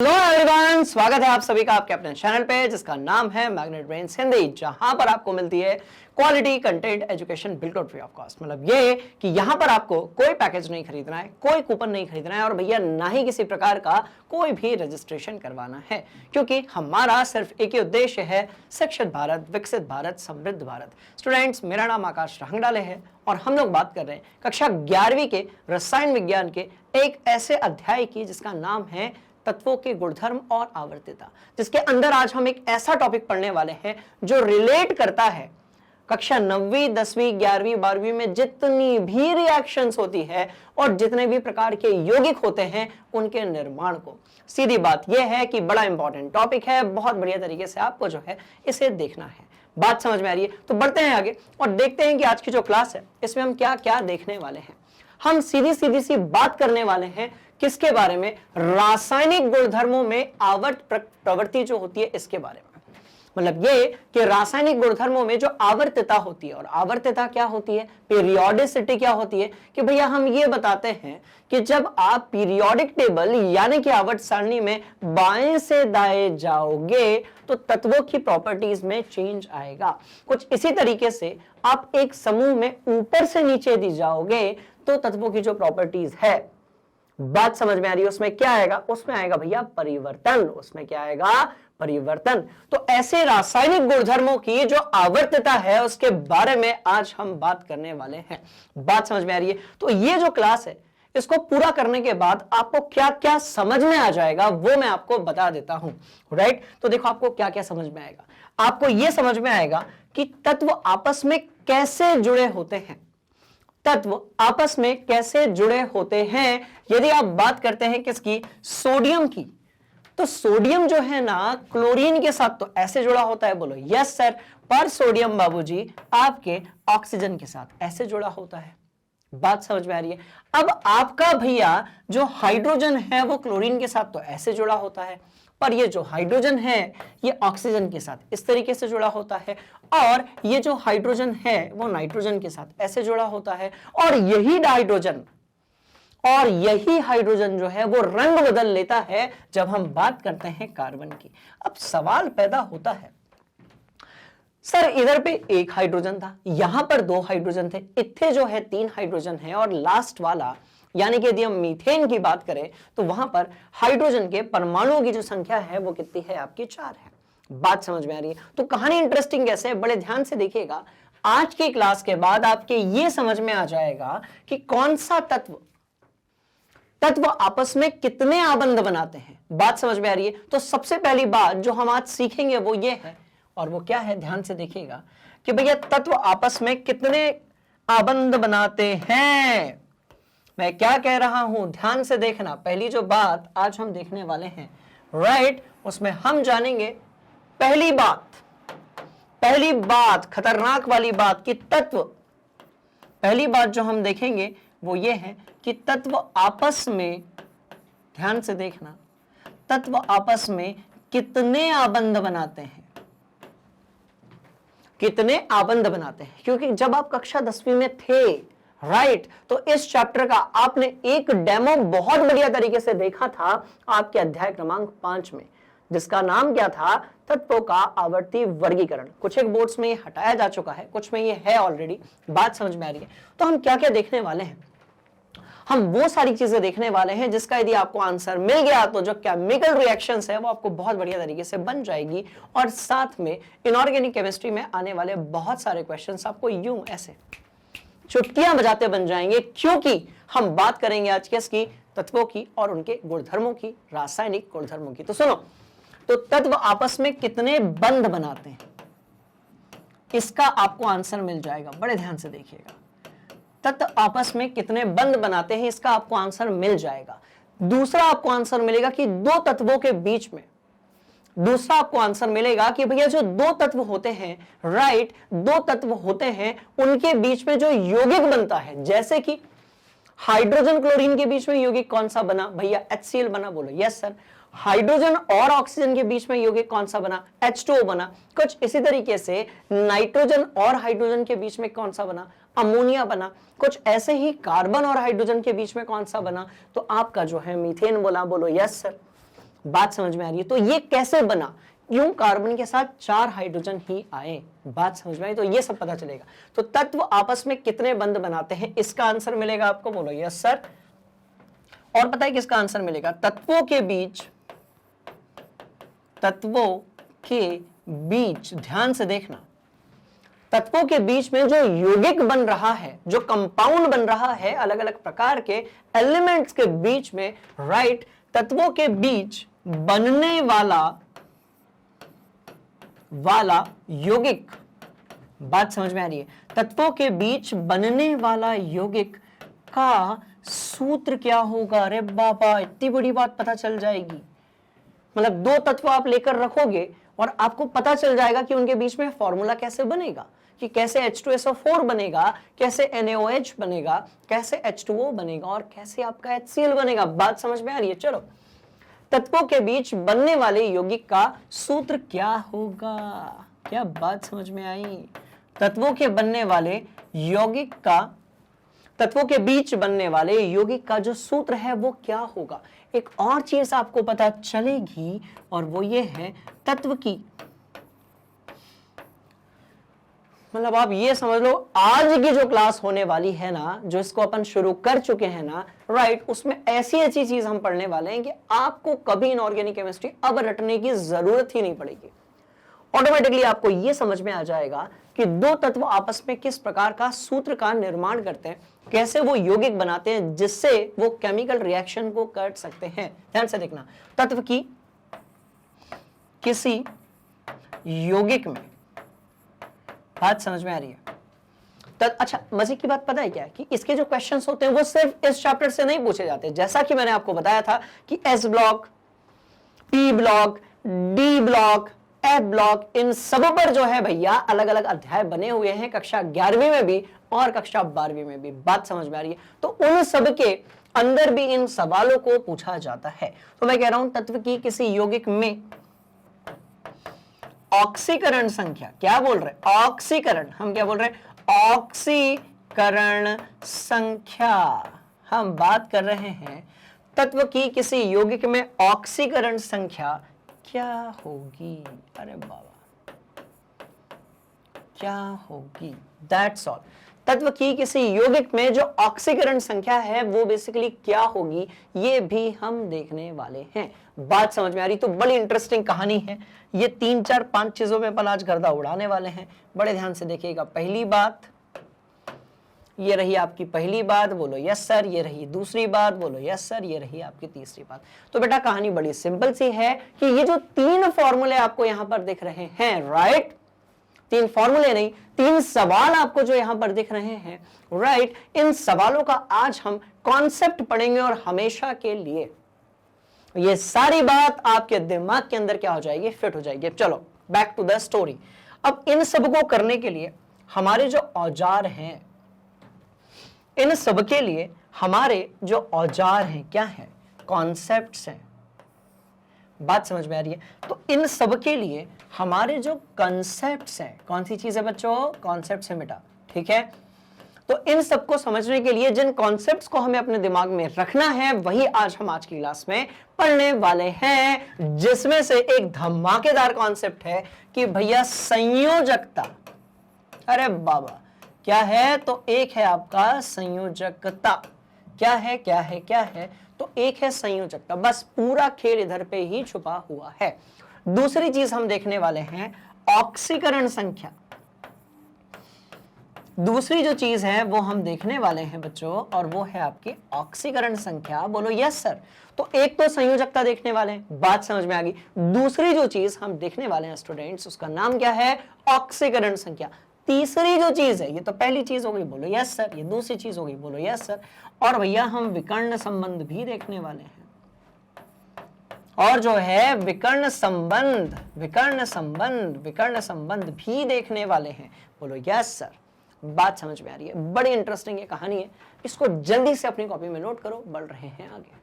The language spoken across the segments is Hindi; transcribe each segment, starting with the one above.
हेलो एवरीवन, स्वागत है आप सभी का आपके अपने चैनल पे जिसका नाम है मैग्नेट ब्रेन्स हिंदी, जहां पर आपको मिलती है क्वालिटी कंटेंट एजुकेशन बिल्कुल फ्री ऑफ कॉस्ट। मतलब ये कि यहां पर आपको कोई पैकेज नहीं खरीदना है, कोई कूपन नहीं खरीदना है और भैया ना ही किसी प्रकार का कोई भी रजिस्ट्रेशन करवाना है, क्योंकि हमारा सिर्फ एक ही उद्देश्य है, शिक्षित भारत, विकसित भारत, समृद्ध भारत। स्टूडेंट्स, मेरा नाम आकाश रंगडाले है और हम लोग बात कर रहे हैं कक्षा 11वीं के रसायन विज्ञान के एक ऐसे अध्याय की जिसका नाम है तत्वों के गुणधर्म और आवर्तिता, जिसके अंदर आज हम एक ऐसा टॉपिक पढ़ने वाले हैं जो रिलेट करता है कक्षा 9वीं, 10वीं, 11वीं, 12वीं में जितनी भी रिएक्शंस होती है और जितने भी प्रकार के यौगिक होते हैं उनके निर्माण को। सीधी बात यह है कि बड़ा इंपॉर्टेंट टॉपिक है, बहुत बढ़िया तरीके से आपको जो है इसे देखना है। बात समझ में आ रही है? तो बढ़ते हैं आगे और देखते हैं कि आज की जो क्लास है इसमें हम क्या क्या देखने वाले हैं। हम सीधी सी बात करने वाले हैं किसके बारे में? रासायनिक गुणधर्मों में आवर्त प्रवृत्ति जो होती है इसके बारे में। मतलब ये कि रासायनिक गुणधर्मों में जो आवर्तता होती है, और आवर्तता क्या होती है, पीरियोडिसिटी क्या होती है, कि भैया हम ये बताते हैं कि जब आप पीरियोडिक टेबल यानी कि आवर्त सारणी में बाएं से दाएं जाओगे तो तत्वों की प्रॉपर्टीज में चेंज आएगा। कुछ इसी तरीके से आप एक समूह में ऊपर से नीचे दी जाओगे तो तत्वों की जो प्रॉपर्टीज है, बात समझ में आ रही है, उसमें क्या आएगा? उसमें आएगा भैया परिवर्तन। उसमें क्या आएगा? परिवर्तन। तो ऐसे रासायनिक गुणधर्मों की जो आवर्तता है उसके बारे में आज हम बात करने वाले हैं। बात समझ में आ रही है? तो ये जो क्लास है इसको पूरा करने के बाद आपको क्या क्या समझ में आ जाएगा वो मैं आपको बता देता हूं। राइट? तो देखो आपको क्या क्या समझ में आएगा। आपको यह समझ में आएगा कि तत्व आपस में कैसे जुड़े होते हैं। तत्व आपस में कैसे जुड़े होते हैं। यदि आप बात करते हैं किसकी? सोडियम की, तो सोडियम जो है ना क्लोरीन के साथ तो ऐसे जुड़ा होता है, बोलो यस सर। पर सोडियम बाबूजी आपके ऑक्सीजन के साथ ऐसे जुड़ा होता है। बात समझ में आ रही है? अब आपका भैया जो हाइड्रोजन है वो क्लोरीन के साथ तो ऐसे जुड़ा होता है, पर ये जो हाइड्रोजन है ये ऑक्सीजन के साथ इस तरीके से जुड़ा होता है, और ये जो हाइड्रोजन है वो नाइट्रोजन के साथ ऐसे जुड़ा होता है, और यही हाइड्रोजन जो है वो रंग बदल लेता है जब हम बात करते हैं कार्बन की। अब सवाल पैदा होता है, सर इधर पे एक हाइड्रोजन था, यहां पर 2 हाइड्रोजन थे, इत्थे जो है 3 हाइड्रोजन है, और लास्ट वाला यानी कि यदि हम मीथेन की बात करें तो वहां पर हाइड्रोजन के परमाणुओं की जो संख्या है वो कितनी है? आपकी 4 है। बात समझ में आ रही है? तो कहानी इंटरेस्टिंग कैसे है, बड़े ध्यान से देखिएगा। आज की क्लास के बाद आपके ये समझ में आ जाएगा कि कौन सा तत्व आपस में कितने आबंध बनाते हैं। बात समझ में आ रही है? तो सबसे पहली बात जो हम आज सीखेंगे वो ये है, और वो क्या है, ध्यान से देखिएगा कि भैया तत्व आपस में कितने आबंध बनाते हैं। मैं क्या कह रहा हूं, ध्यान से देखना। पहली जो बात आज हम देखने वाले हैं, राइट, उसमें हम जानेंगे पहली बात खतरनाक वाली बात कि पहली बात जो हम देखेंगे वो ये है कि तत्व आपस में, ध्यान से देखना, तत्व आपस में कितने आबंध बनाते हैं। कितने आबंध बनाते हैं, क्योंकि जब आप कक्षा 10वीं में थे, राइट, तो इस चैप्टर का आपने एक डेमो बहुत बढ़िया तरीके से देखा था आपके अध्याय क्रमांक 5 में, जिसका नाम क्या था? तत्वों का आवर्ती वर्गीकरण। कुछ एक बोर्ड्स में ये हटाया जा चुका है, कुछ में ये है ऑलरेडी। बात समझ में आ रही है? तो हम क्या क्या देखने वाले हैं? हम वो सारी चीजें देखने वाले हैं जिसका यदि आपको आंसर मिल गया तो जो केमिकल रिएक्शंस है वो आपको बहुत बढ़िया तरीके से बन जाएगी, और साथ में इनऑर्गेनिक केमिस्ट्री में आने वाले बहुत सारे क्वेश्चंस आपको यूं ऐसे चुटकियां बजाते बन जाएंगे, क्योंकि हम बात करेंगे आज किसकी? तत्वों की और उनके गुणधर्मों की, रासायनिक गुणधर्मों की। तो सुनो, तो तत्व आपस में कितने बंध बनाते हैं इसका आपको आंसर मिल जाएगा। बड़े ध्यान से देखिएगा, तत्व आपस में कितने बंध बनाते हैं इसका आपको आंसर मिल जाएगा। दूसरा आपको आंसर मिलेगा कि 2 तत्वों के बीच में, दूसरा आपको आंसर मिलेगा कि भैया जो 2 तत्व होते हैं, राइट, 2 तत्व होते हैं उनके बीच में जो यौगिक बनता है, जैसे कि हाइड्रोजन क्लोरीन के बीच में यौगिक कौन सा बना? भैया HCl बना, बोलो यस सर। हाइड्रोजन और ऑक्सीजन के बीच में यौगिक कौन सा बना? H2O बना। कुछ इसी तरीके से नाइट्रोजन और हाइड्रोजन के बीच में कौन सा बना? अमोनिया बना। कुछ ऐसे ही कार्बन और हाइड्रोजन के बीच में कौन सा बना? तो आपका जो है मीथेन बोला, बोलो यस सर। बात समझ में आ रही है? तो ये कैसे बना, क्यों कार्बन के साथ 4 हाइड्रोजन ही आए, बात समझ में आई? तो ये सब पता चलेगा। तो तत्व आपस में कितने बंध बनाते हैं, इसका आंसर मिलेगा आपको, बोलो यस सर। और पता है किसका आंसर मिलेगा? तत्वों के बीच ध्यान से देखना, तत्वों के बीच में जो यौगिक बन रहा है, जो कंपाउंड बन रहा है अलग अलग प्रकार के एलिमेंट्स के बीच में, राइट, तत्वों के बीच बनने वाला यौगिक, बात समझ में आ रही है? तत्वों के बीच बनने वाला यौगिक का सूत्र क्या होगा? अरे बाबा, इतनी बड़ी बात पता चल जाएगी। मतलब 2 तत्व आप लेकर रखोगे और आपको पता चल जाएगा कि उनके बीच में फॉर्मूला कैसे बनेगा, कि कैसे H2SO4 बनेगा, कैसे NaOH बनेगा, कैसे H2O बनेगा और कैसे आपका HCl बनेगा। बात समझ में आ रही है? चलो, तत्वों के बीच बनने वाले यौगिक का सूत्र क्या होगा? क्या बात समझ में आई? तत्वों के बीच बनने वाले यौगिक का जो सूत्र है वो क्या होगा? एक और चीज आपको पता चलेगी और वो ये है तत्व की, मतलब आप ये समझ लो, आज की जो क्लास होने वाली है ना, जो इसको अपन शुरू कर चुके हैं ना, राइट, उसमें ऐसी ऐसी चीज हम पढ़ने वाले हैं कि आपको कभी इनऑर्गेनिक केमिस्ट्री अब रटने की जरूरत ही नहीं पड़ेगी। ऑटोमेटिकली आपको यह समझ में आ जाएगा कि 2 तत्व आपस में किस प्रकार का सूत्र का निर्माण करते हैं, कैसे वो यौगिक बनाते हैं जिससे वो केमिकल रिएक्शन को कर सकते हैं। ध्यान से देखना, तत्व की किसी यौगिक में, बात समझ में आ रही है? अच्छा, मजे की बात पता है क्या है कि इसके जो क्वेश्चंस होते हैं वो सिर्फ इस चैप्टर से नहीं पूछे जाते। जैसा कि मैंने आपको बताया था कि S block, P block, D block, F block, इन सब पर जो है भैया अलग अलग अध्याय बने हुए हैं, कक्षा 11वीं में भी और कक्षा 12वीं में भी। बात समझ में आ रही है? तो उन सब के अंदर भी इन सवालों को पूछा जाता है। तो मैं कह रहा हूं तत्व की किसी यौगिक में ऑक्सीकरण संख्या, क्या बोल रहे? ऑक्सीकरण, हम क्या बोल रहे हैं? ऑक्सीकरण संख्या। हम बात कर रहे हैं तत्व की किसी यौगिक में ऑक्सीकरण संख्या क्या होगी? अरे बाबा, क्या होगी? That's all. तत्व की किसी यौगिक में जो ऑक्सीकरण संख्या है वो बेसिकली क्या होगी, ये भी हम देखने वाले हैं। बात समझ में आ रही? तो बड़ी इंटरेस्टिंग कहानी है ये। 3, 4, 5 चीजों में अपन आज गर्दा उड़ाने वाले हैं। बड़े ध्यान से देखिएगा। पहली बात, ये रही आपकी पहली बात, बोलो यस सर। ये रही दूसरी बात, बोलो यस सर। ये रही आपकी तीसरी बात। तो बेटा कहानी बड़ी सिंपल सी है कि ये जो 3 फॉर्मूले आपको यहां पर दिख रहे हैं, राइट, 3 फॉर्मूले नहीं, 3 सवाल आपको जो यहां पर दिख रहे हैं, राइट, इन सवालों का आज हम कॉन्सेप्ट पढ़ेंगे और हमेशा के लिए ये सारी बात आपके दिमाग के अंदर क्या हो जाएगी? फिट हो जाएगी। चलो बैक टू द स्टोरी। अब इन सब को करने के लिए हमारे जो औजार हैं, इन सब के लिए हमारे जो औजार हैं क्या हैं? कॉन्सेप्ट्स हैं। बात समझ में आ रही है? तो इन सब के लिए हमारे जो कॉन्सेप्ट्स हैं, कौन सी चीज है बच्चों? कॉन्सेप्ट्स है बेटा, ठीक है? तो इन सबको समझने के लिए जिन कॉन्सेप्ट्स को हमें अपने दिमाग में रखना है वही आज हम आज की क्लास में पढ़ने वाले हैं, जिसमें से एक धमाकेदार कॉन्सेप्ट है कि भैया संयोजकता। अरे बाबा, क्या है? तो एक है आपका संयोजकता। क्या है? क्या है? क्या है? तो एक है संयोजकता। बस पूरा खेल इधर पे ही छुपा हुआ है। दूसरी चीज हम देखने वाले हैं ऑक्सीकरण संख्या। दूसरी जो चीज है वो हम देखने वाले हैं बच्चों, और वो है आपकी ऑक्सीकरण संख्या। बोलो यस सर। तो एक तो संयोजकता देखने वाले हैं, बात समझ में आ गई। दूसरी जो चीज हम देखने वाले हैं स्टूडेंट्स, उसका नाम क्या है? ऑक्सीकरण संख्या। तीसरी जो चीज है, ये तो पहली चीज हो गई, बोलो यस सर। ये दूसरी चीज हो गई, बोलो यस सर। और भैया हम विकर्ण संबंध भी देखने वाले हैं, और जो है विकर्ण संबंध, विकर्ण संबंध, विकर्ण संबंध भी देखने वाले हैं। बोलो यस सर। बात समझ में आ रही है? बड़ी इंटरेस्टिंग ये कहानी है, इसको जल्दी से अपनी कॉपी में नोट करो। बढ़ रहे हैं आगे।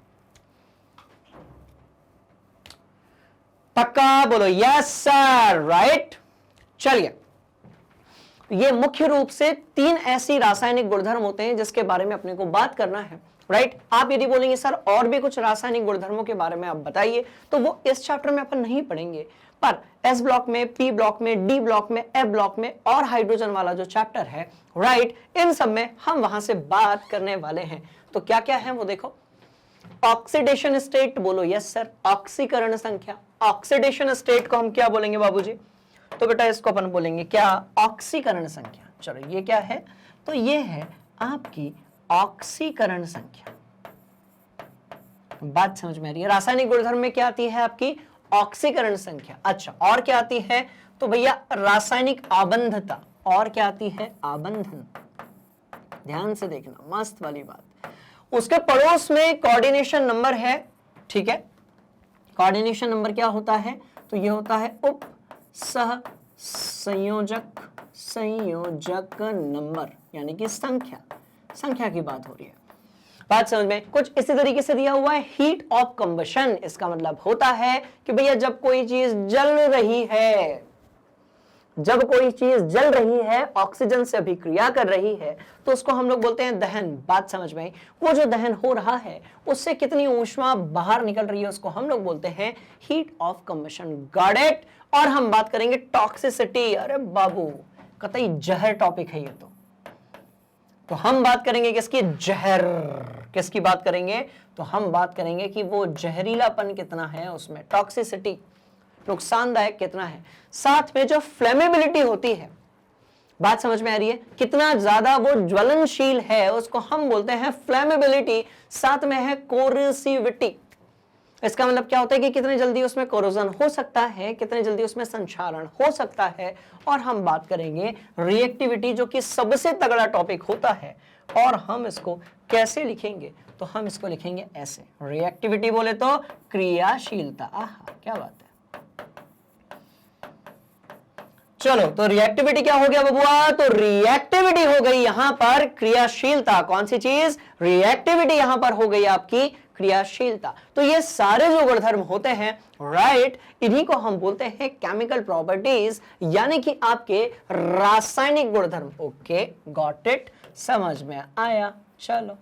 पक्का? बोलो यस सर। राइट, चलिए। ये मुख्य रूप से 3 ऐसी रासायनिक गुणधर्म होते हैं जिसके बारे में अपने को बात करना है, राइट। आप यदि बोलेंगे सर और भी कुछ रासायनिक गुणधर्मों के बारे में आप बताइए, तो वो इस चैप्टर में अपन नहीं पढ़ेंगे, पर एस ब्लॉक में, पी ब्लॉक में, डी ब्लॉक में, एफ ब्लॉक में और हाइड्रोजन वाला जो चैप्टर है, राइट, इन सब में हम वहां से बात करने वाले हैं। तो क्या क्या है वो देखो। ऑक्सीडेशन स्टेट बोलो यस सर, ऑक्सीकरण संख्या। ऑक्सीडेशन स्टेट को हम क्या बोलेंगे बाबूजी? तो बेटा इसको अपन बोलेंगे क्या? ऑक्सीकरण संख्या। चलो ये क्या है? तो ये है आपकी ऑक्सीकरण संख्या। बात समझ में आ रही है? रासायनिक गुणधर्म में क्या आती है आपकी? ऑक्सीकरण संख्या। अच्छा, और क्या आती है? तो भैया रासायनिक आबंधता। और क्या आती है? आबंधन। ध्यान से देखना, मस्त वाली बात। उसके पड़ोस में कोऑर्डिनेशन नंबर है, ठीक है। कोऑर्डिनेशन नंबर क्या होता है? तो ये होता है उप सह संयोजक नंबर, यानी कि संख्या की बात हो रही है। बात समझ में? कुछ इसी तरीके से दिया हुआ है हीट ऑफ कंबशन। इसका मतलब होता है कि भैया जब कोई चीज जल रही है, जब कोई चीज जल रही है, ऑक्सीजन से अभिक्रिया कर रही है, तो उसको हम लोग बोलते हैं दहन। बात समझ में? वो जो दहन हो रहा है उससे कितनी ऊष्मा बाहर निकल रही है उसको हम लोग बोलते हैं heat of combustion. Got it? और हम बात करेंगे टॉक्सिसिटी। अरे बाबू कतई जहर टॉपिक है ये तो हम बात करेंगे किसकी? जहर। किसकी बात करेंगे? तो हम बात करेंगे कि वो जहरीलापन कितना है उसमें, टॉक्सिसिटी, नुकसानदायक कितना है। साथ में जो फ्लेमेबिलिटी होती है, बात समझ में आ रही है? कितना ज्यादा वो ज्वलनशील है उसको हम बोलते हैं फ्लेमेबिलिटी। साथ में है कोरोसिविटी। इसका मतलब क्या होता है कि कितने जल्दी उसमें कोरोजन हो सकता है, कितने जल्दी उसमें संक्षारण हो सकता है। और हम बात करेंगे रिएक्टिविटी, जो कि सबसे तगड़ा टॉपिक होता है। और हम इसको कैसे लिखेंगे? तो हम इसको लिखेंगे ऐसे। रिएक्टिविटी बोले तो क्रियाशीलता। आहा क्या बात है। चलो, तो रिएक्टिविटी क्या हो गया बबुआ? तो रिएक्टिविटी हो गई यहां पर क्रियाशीलता। कौन सी चीज? रिएक्टिविटी यहां पर हो गई आपकी क्रियाशीलता। तो ये सारे जो गुणधर्म होते हैं, राइट, इन्हीं को हम बोलते हैं केमिकल प्रॉपर्टीज, यानी कि आपके रासायनिक गुणधर्म। Okay, got it? समझ में आया? चलो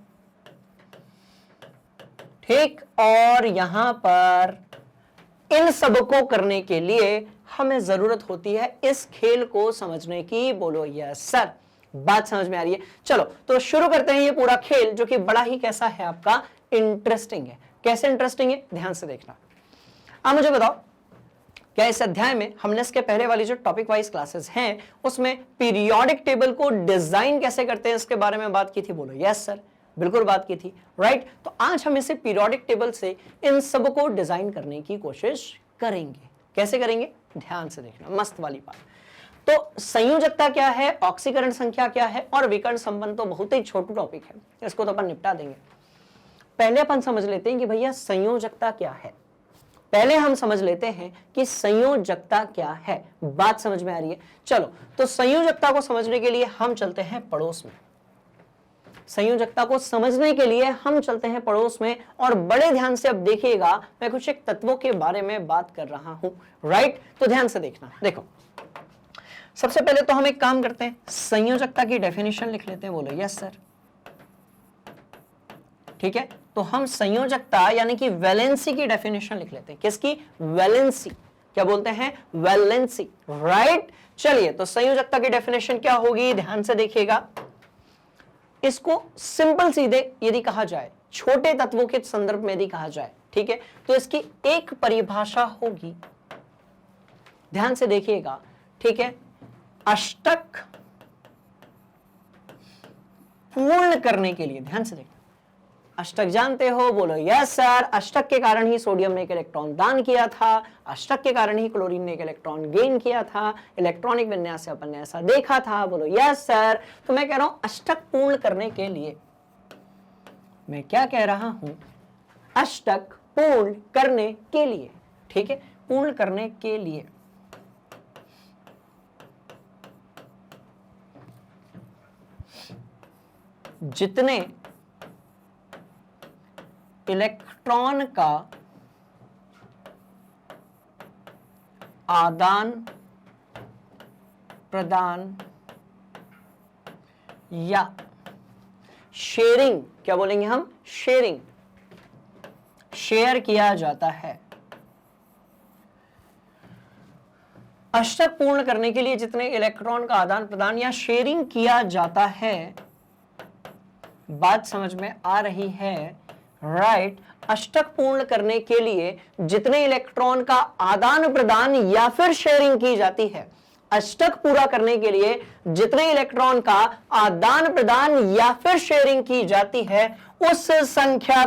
ठीक। और यहां पर इन सबको करने के लिए हमें जरूरत होती है इस खेल को समझने की। बोलो यस सर। बात समझ में आ रही है? चलो तो शुरू करते हैं ये पूरा खेल, जो कि बड़ा ही कैसा है आपका? इंटरेस्टिंग है। कैसे इंटरेस्टिंग है? ध्यान से देखना। अब मुझे बताओ, क्या इस अध्याय में हमने इसके पहले वाली जो टॉपिक वाइज क्लासेस हैं उसमें पीरियोडिक टेबल को डिजाइन कैसे करते हैं इसके बारे में बात की थी? बोलो यस सर, बिल्कुल बात की थी, राइट। तो आज हम इसे पीरियोडिक टेबल से इन सबको डिजाइन करने की कोशिश करेंगे। कैसे करेंगे? ध्यान से देखना, मस्त वाली बात। तो संयोजकता क्या है, ऑक्सीकरण संख्या क्या है, और विकर्ण संबंध तो बहुत ही छोटा टॉपिक है, इसको तो अपन निपटा देंगे। पहले अपन समझ लेते हैं कि भैया संयोजकता क्या है। पहले हम समझ लेते हैं कि संयोजकता क्या है। बात समझ में आ रही है? चलो, तो संयोजकता को समझने के लिए हम चलते हैं पड़ोस में। संयोजकता को समझने के लिए हम चलते हैं पड़ोस में, और बड़े ध्यान से अब देखिएगा, मैं कुछ एक तत्वों के बारे में बात कर रहा हूं, राइट। तो ध्यान से देखना। देखो, सबसे पहले तो हम एक काम करते हैं, संयोजकता की डेफिनेशन लिख लेते हैं। बोलो यस सर। ठीक है, तो हम संयोजकता यानी कि वैलेंसी की डेफिनेशन लिख लेते हैं। किसकी? वैलेंसी। क्या बोलते हैं? Valency, right. चलिए, तो संयोजकता की डेफिनेशन क्या होगी? ध्यान से देखिएगा। इसको सिंपल सीधे यदि कहा जाए, छोटे तत्वों के संदर्भ में यदि कहा जाए, ठीक है, तो इसकी एक परिभाषा होगी। ध्यान से देखिएगा, ठीक है। अष्टक पूर्ण करने के लिए, ध्यान से देखना, अष्टक जानते हो? बोलो यस सर। अष्टक के कारण ही सोडियम ने एक इलेक्ट्रॉन दान किया था, अष्टक के कारण ही क्लोरीन ने एक इलेक्ट्रॉन गेन किया था, इलेक्ट्रॉनिक विन्यास से अपन ने ऐसा देखा था। बोलो यस सर। तो मैं कह रहा हूं अष्टक पूर्ण करने के लिए, मैं क्या कह रहा हूं? अष्टक पूर्ण करने के लिए, ठीक है, पूर्ण करने के लिए जितने इलेक्ट्रॉन का आदान प्रदान या शेयरिंग, क्या बोलेंगे हम, शेयरिंग, शेयर किया जाता है। अष्टक पूर्ण करने के लिए जितने इलेक्ट्रॉन का आदान प्रदान या शेयरिंग किया जाता है, बात समझ में आ रही है, राइट। अष्टक पूर्ण करने के लिए जितने इलेक्ट्रॉन का आदान प्रदान या फिर शेयरिंग की जाती है, अष्टक पूरा करने के लिए जितने इलेक्ट्रॉन का आदान प्रदान या फिर शेयरिंग की जाती है, उस संख्या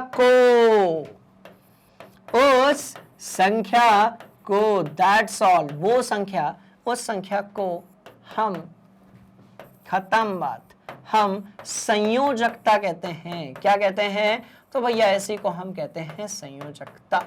को दैट्स ऑल, वो संख्या, उस संख्या को हम, खत्म बात, हम संयोजकता कहते हैं। क्या कहते हैं, तो भैया ऐसी को हम कहते हैं संयोजकता।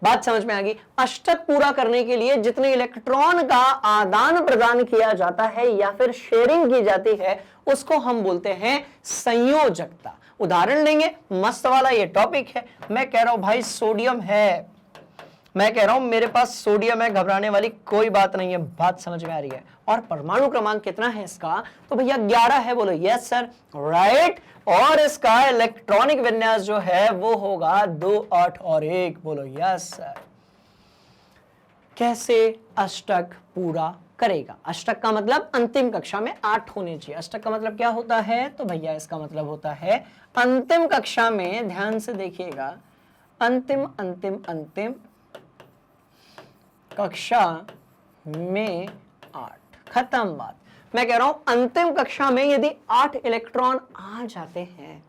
बात समझ में आ गई। अष्टक पूरा करने के लिए जितने इलेक्ट्रॉन का आदान प्रदान किया जाता है या फिर शेयरिंग की जाती है, उसको हम बोलते हैं संयोजकता। उदाहरण लेंगे, मस्त वाला ये टॉपिक है। मैं कह रहा हूं भाई सोडियम है, मैं कह रहा हूं मेरे पास सोडियम है, घबराने वाली कोई बात नहीं है। बात समझ में आ रही है। और परमाणु क्रमांक कितना है इसका, तो भैया 11 है। बोलो यस सर, राइट। और इसका इलेक्ट्रॉनिक विन्यास जो है वो होगा 2, 8 और 1। बोलो यस सर। कैसे अष्टक पूरा करेगा? अष्टक का मतलब अंतिम कक्षा में 8 होने चाहिए। अष्टक का मतलब क्या होता है, तो भैया इसका मतलब होता है अंतिम कक्षा में, ध्यान से देखिएगा, अंतिम कक्षा में 8, खत्म बात। मैं कह रहा हूं अंतिम कक्षा में यदि 8 इलेक्ट्रॉन आ जाते हैं,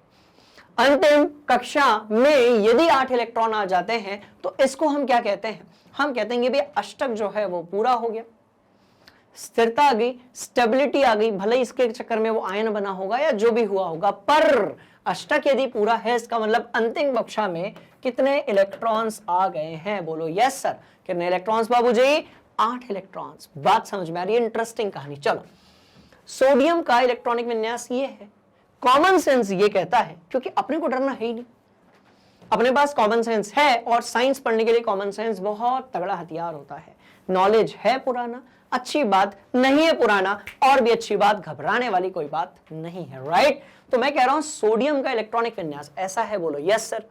अंतिम कक्षा में यदि 8 इलेक्ट्रॉन आ जाते हैं, तो इसको हम क्या कहते हैं, हम कहते हैं भी अष्टक जो है वो पूरा हो गया। स्थिरता आ गई, स्टेबिलिटी आ गई, भले इसके चक्कर में वो आयन बना होगा या जो भी हुआ होगा, पर अष्टक यदि पूरा है, इसका मतलब अंतिम कक्षा में कितने इलेक्ट्रॉन्स आ गए हैं? बोलो यस सर। कितने इलेक्ट्रॉन्स बाबूजी? 8 इलेक्ट्रॉन्स। बात समझ में आ रही है? इंटरेस्टिंग कहानी। चलो, सोडियम का इलेक्ट्रॉनिक विन्यास ये है। कॉमन सेंस ये कहता है, क्योंकि अपने को डरना है ही नहीं, अपने पास कॉमन सेंस है, और साइंस पढ़ने के लिए कॉमन सेंस बहुत तगड़ा हथियार होता है। नॉलेज है पुराना, अच्छी बात नहीं है पुराना, और भी अच्छी बात, घबराने वाली कोई बात नहीं है, राइट। तो मैं कह रहा हूं सोडियम का इलेक्ट्रॉनिक विन्यास ऐसा है। बोलो यस सर।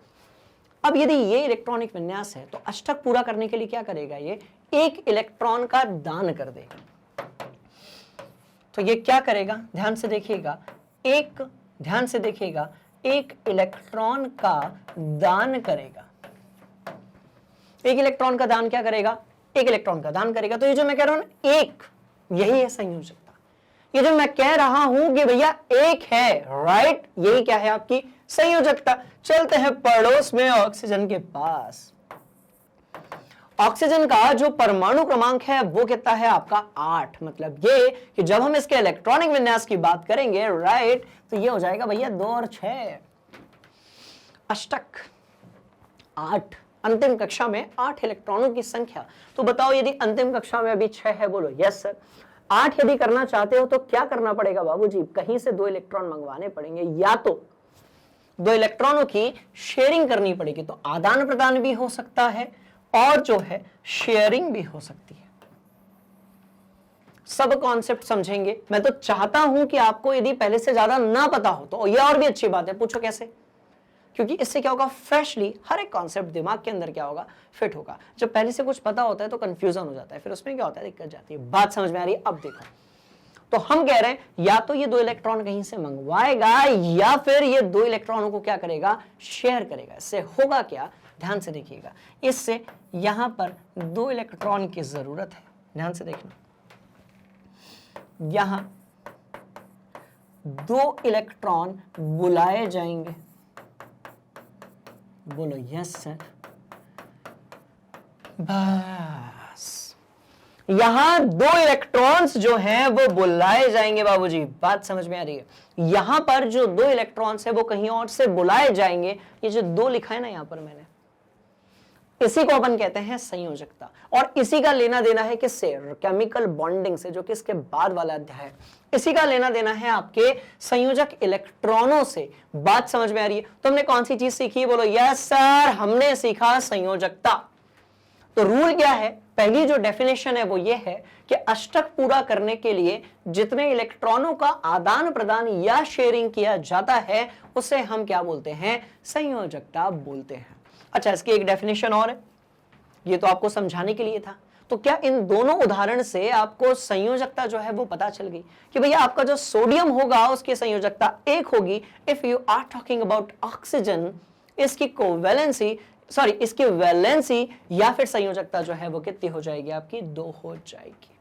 अब यदि ये इलेक्ट्रॉनिक विन्यास है, तो अष्टक पूरा करने के लिए क्या करेगा? ये 1 इलेक्ट्रॉन का दान कर देगा। तो ये क्या करेगा? ध्यान से देखिएगा, ध्यान से देखिएगा, 1 इलेक्ट्रॉन का दान करेगा। 1 इलेक्ट्रॉन का दान क्या करेगा? 1 इलेक्ट्रॉन का दान करेगा। तो ये जो मैं कह रहा हूं 1, यही है संयोजकता। ये जो मैं कह रहा हूं कि भैया 1 है, राइट, यही क्या है? आपकी संयोजकता। चलते हैं पड़ोस में ऑक्सीजन के पास। ऑक्सीजन का जो परमाणु क्रमांक है वो कितना है आपका? 8। मतलब ये कि जब हम इसके इलेक्ट्रॉनिक विन्यास की बात करेंगे, राइट, तो ये हो जाएगा भैया 2 और 6। अष्टक 8, अंतिम कक्षा में 8 इलेक्ट्रॉनों की संख्या। तो बताओ यदि अंतिम कक्षा में अभी 6 है, बोलो यस सर। 8 यदि करना चाहते हो तो क्या करना पड़ेगा बाबूजी? कहीं से 2 इलेक्ट्रॉन मंगवाने पड़ेंगे, या तो 2 इलेक्ट्रॉनों की शेयरिंग करनी पड़ेगी। तो आदान प्रदान भी हो सकता है और जो है शेयरिंग भी हो सकती है। सब कॉन्सेप्ट समझेंगे। मैं तो चाहता हूं कि आपको यदि पहले से ज्यादा ना पता हो तो ये और भी अच्छी बात है, पूछो कैसे? क्योंकि इससे क्या होगा, फ्रेशली हर एक कॉन्सेप्ट दिमाग के अंदर क्या होगा, फिट होगा। जब पहले से कुछ पता होता है तो कंफ्यूजन हो जाता है, फिर उसमें क्या होता है, दिक्कत जाती है। बात समझ में आ रही है? अब देखो, तो हम कह रहे हैं या तो ये 2 इलेक्ट्रॉन कहीं से मंगवाएगा, या फिर ये 2 इलेक्ट्रॉनों को क्या करेगा, शेयर करेगा। इससे होगा क्या, ध्यान से देखिएगा, इससे यहां पर 2 इलेक्ट्रॉन की जरूरत है। ध्यान से देखना, यहां 2 इलेक्ट्रॉन बुलाए जाएंगे। बोलो यस सर। बस यहां 2 इलेक्ट्रॉन्स जो हैं वो बुलाए जाएंगे बाबूजी। बात समझ में आ रही है? यहां पर जो 2 इलेक्ट्रॉन्स है वो कहीं और से बुलाए जाएंगे। ये जो 2 लिखा है ना यहां पर मैंने, इसी को अपन कहते हैं संयोजकता। और इसी का लेना देना है किससे? केमिकल बॉन्डिंग से, जो कि इसके बाद वाला अध्याय है। इसी का लेना देना है आपके संयोजक इलेक्ट्रॉनों से। बात समझ में आ रही है? तो हमने कौन सी चीज सीखी? बोलो यस सर। हमने सीखा संयोजकता। तो रूल क्या है, पहली जो डेफिनेशन है वो ये है कि अष्टक पूरा करने के लिए जितने इलेक्ट्रॉनों का आदान प्रदान या शेयरिंग किया जाता है उसे हम क्या बोलते हैं, संयोजकता बोलते हैं। अच्छा, इसकी एक डेफिनेशन और है, ये तो आपको समझाने के लिए था। तो क्या इन दोनों उदाहरण से आपको संयोजकता जो है वो पता चल गई कि भैया आपका जो सोडियम होगा उसकी संयोजकता 1 होगी। If you are talking about oxygen, इसकी कोवैलेंसी इसकी वैलेंसी या फिर संयोजकता जो है वो कितनी हो जाएगी आपकी, 2 हो जाएगी।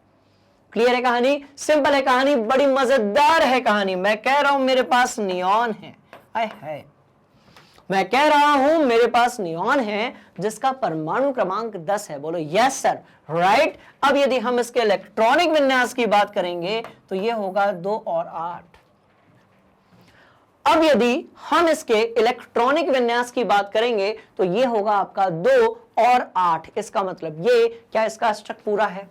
क्लियर है कहानी, सिंपल है कहानी, बड़ी मजेदार है कहानी। मैं कह रहा हूं मेरे पास नियॉन है, है मैं कह रहा हूं मेरे पास नियॉन है जिसका परमाणु क्रमांक 10 है। बोलो यस सर, राइट। अब यदि हम इसके इलेक्ट्रॉनिक विन्यास की बात करेंगे तो यह होगा 2 और 8। अब यदि हम इसके इलेक्ट्रॉनिक विन्यास की बात करेंगे तो यह होगा आपका 2 और 8। इसका मतलब ये, क्या इसका अष्टक पूरा है,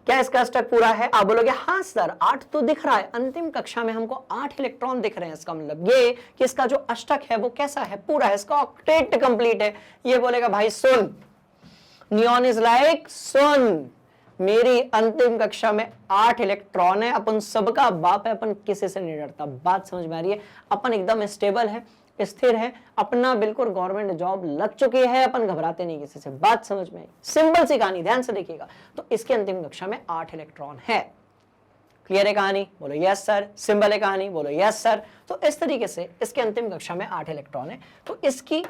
क्या इसका अष्टक पूरा है? आप बोलोगे हाँ सर 8 तो दिख रहा है, अंतिम कक्षा में हमको 8 इलेक्ट्रॉन दिख रहे हैं। इसका मतलब ये कि इसका जो अष्टक है वो कैसा है, पूरा है, इसका ऑक्टेट कंप्लीट है। ये बोलेगा भाई सुन, नियॉन इज लाइक सुन, मेरी अंतिम कक्षा में 8 इलेक्ट्रॉन है, अपन सबका बाप है, अपन किसी से नहीं डरता। बात समझ में आ रही है? अपन एकदम स्टेबल है, स्थिर है, अपना बिल्कुल गवर्नमेंट जॉब लग चुकी है, अपन घबराते नहीं किसी से। बात समझ में आई? सिंपल सी कहानी, ध्यान से देखिएगा। तो इसके अंतिम कक्षा में 8 इलेक्ट्रॉन है। क्लियर है कहानी? बोलो यस सर। सिंपल है कहानी? बोलो यस सर। तो इस तरीके से इसके अंतिम कक्षा में 8 इलेक्ट्रॉन है। तो इसकी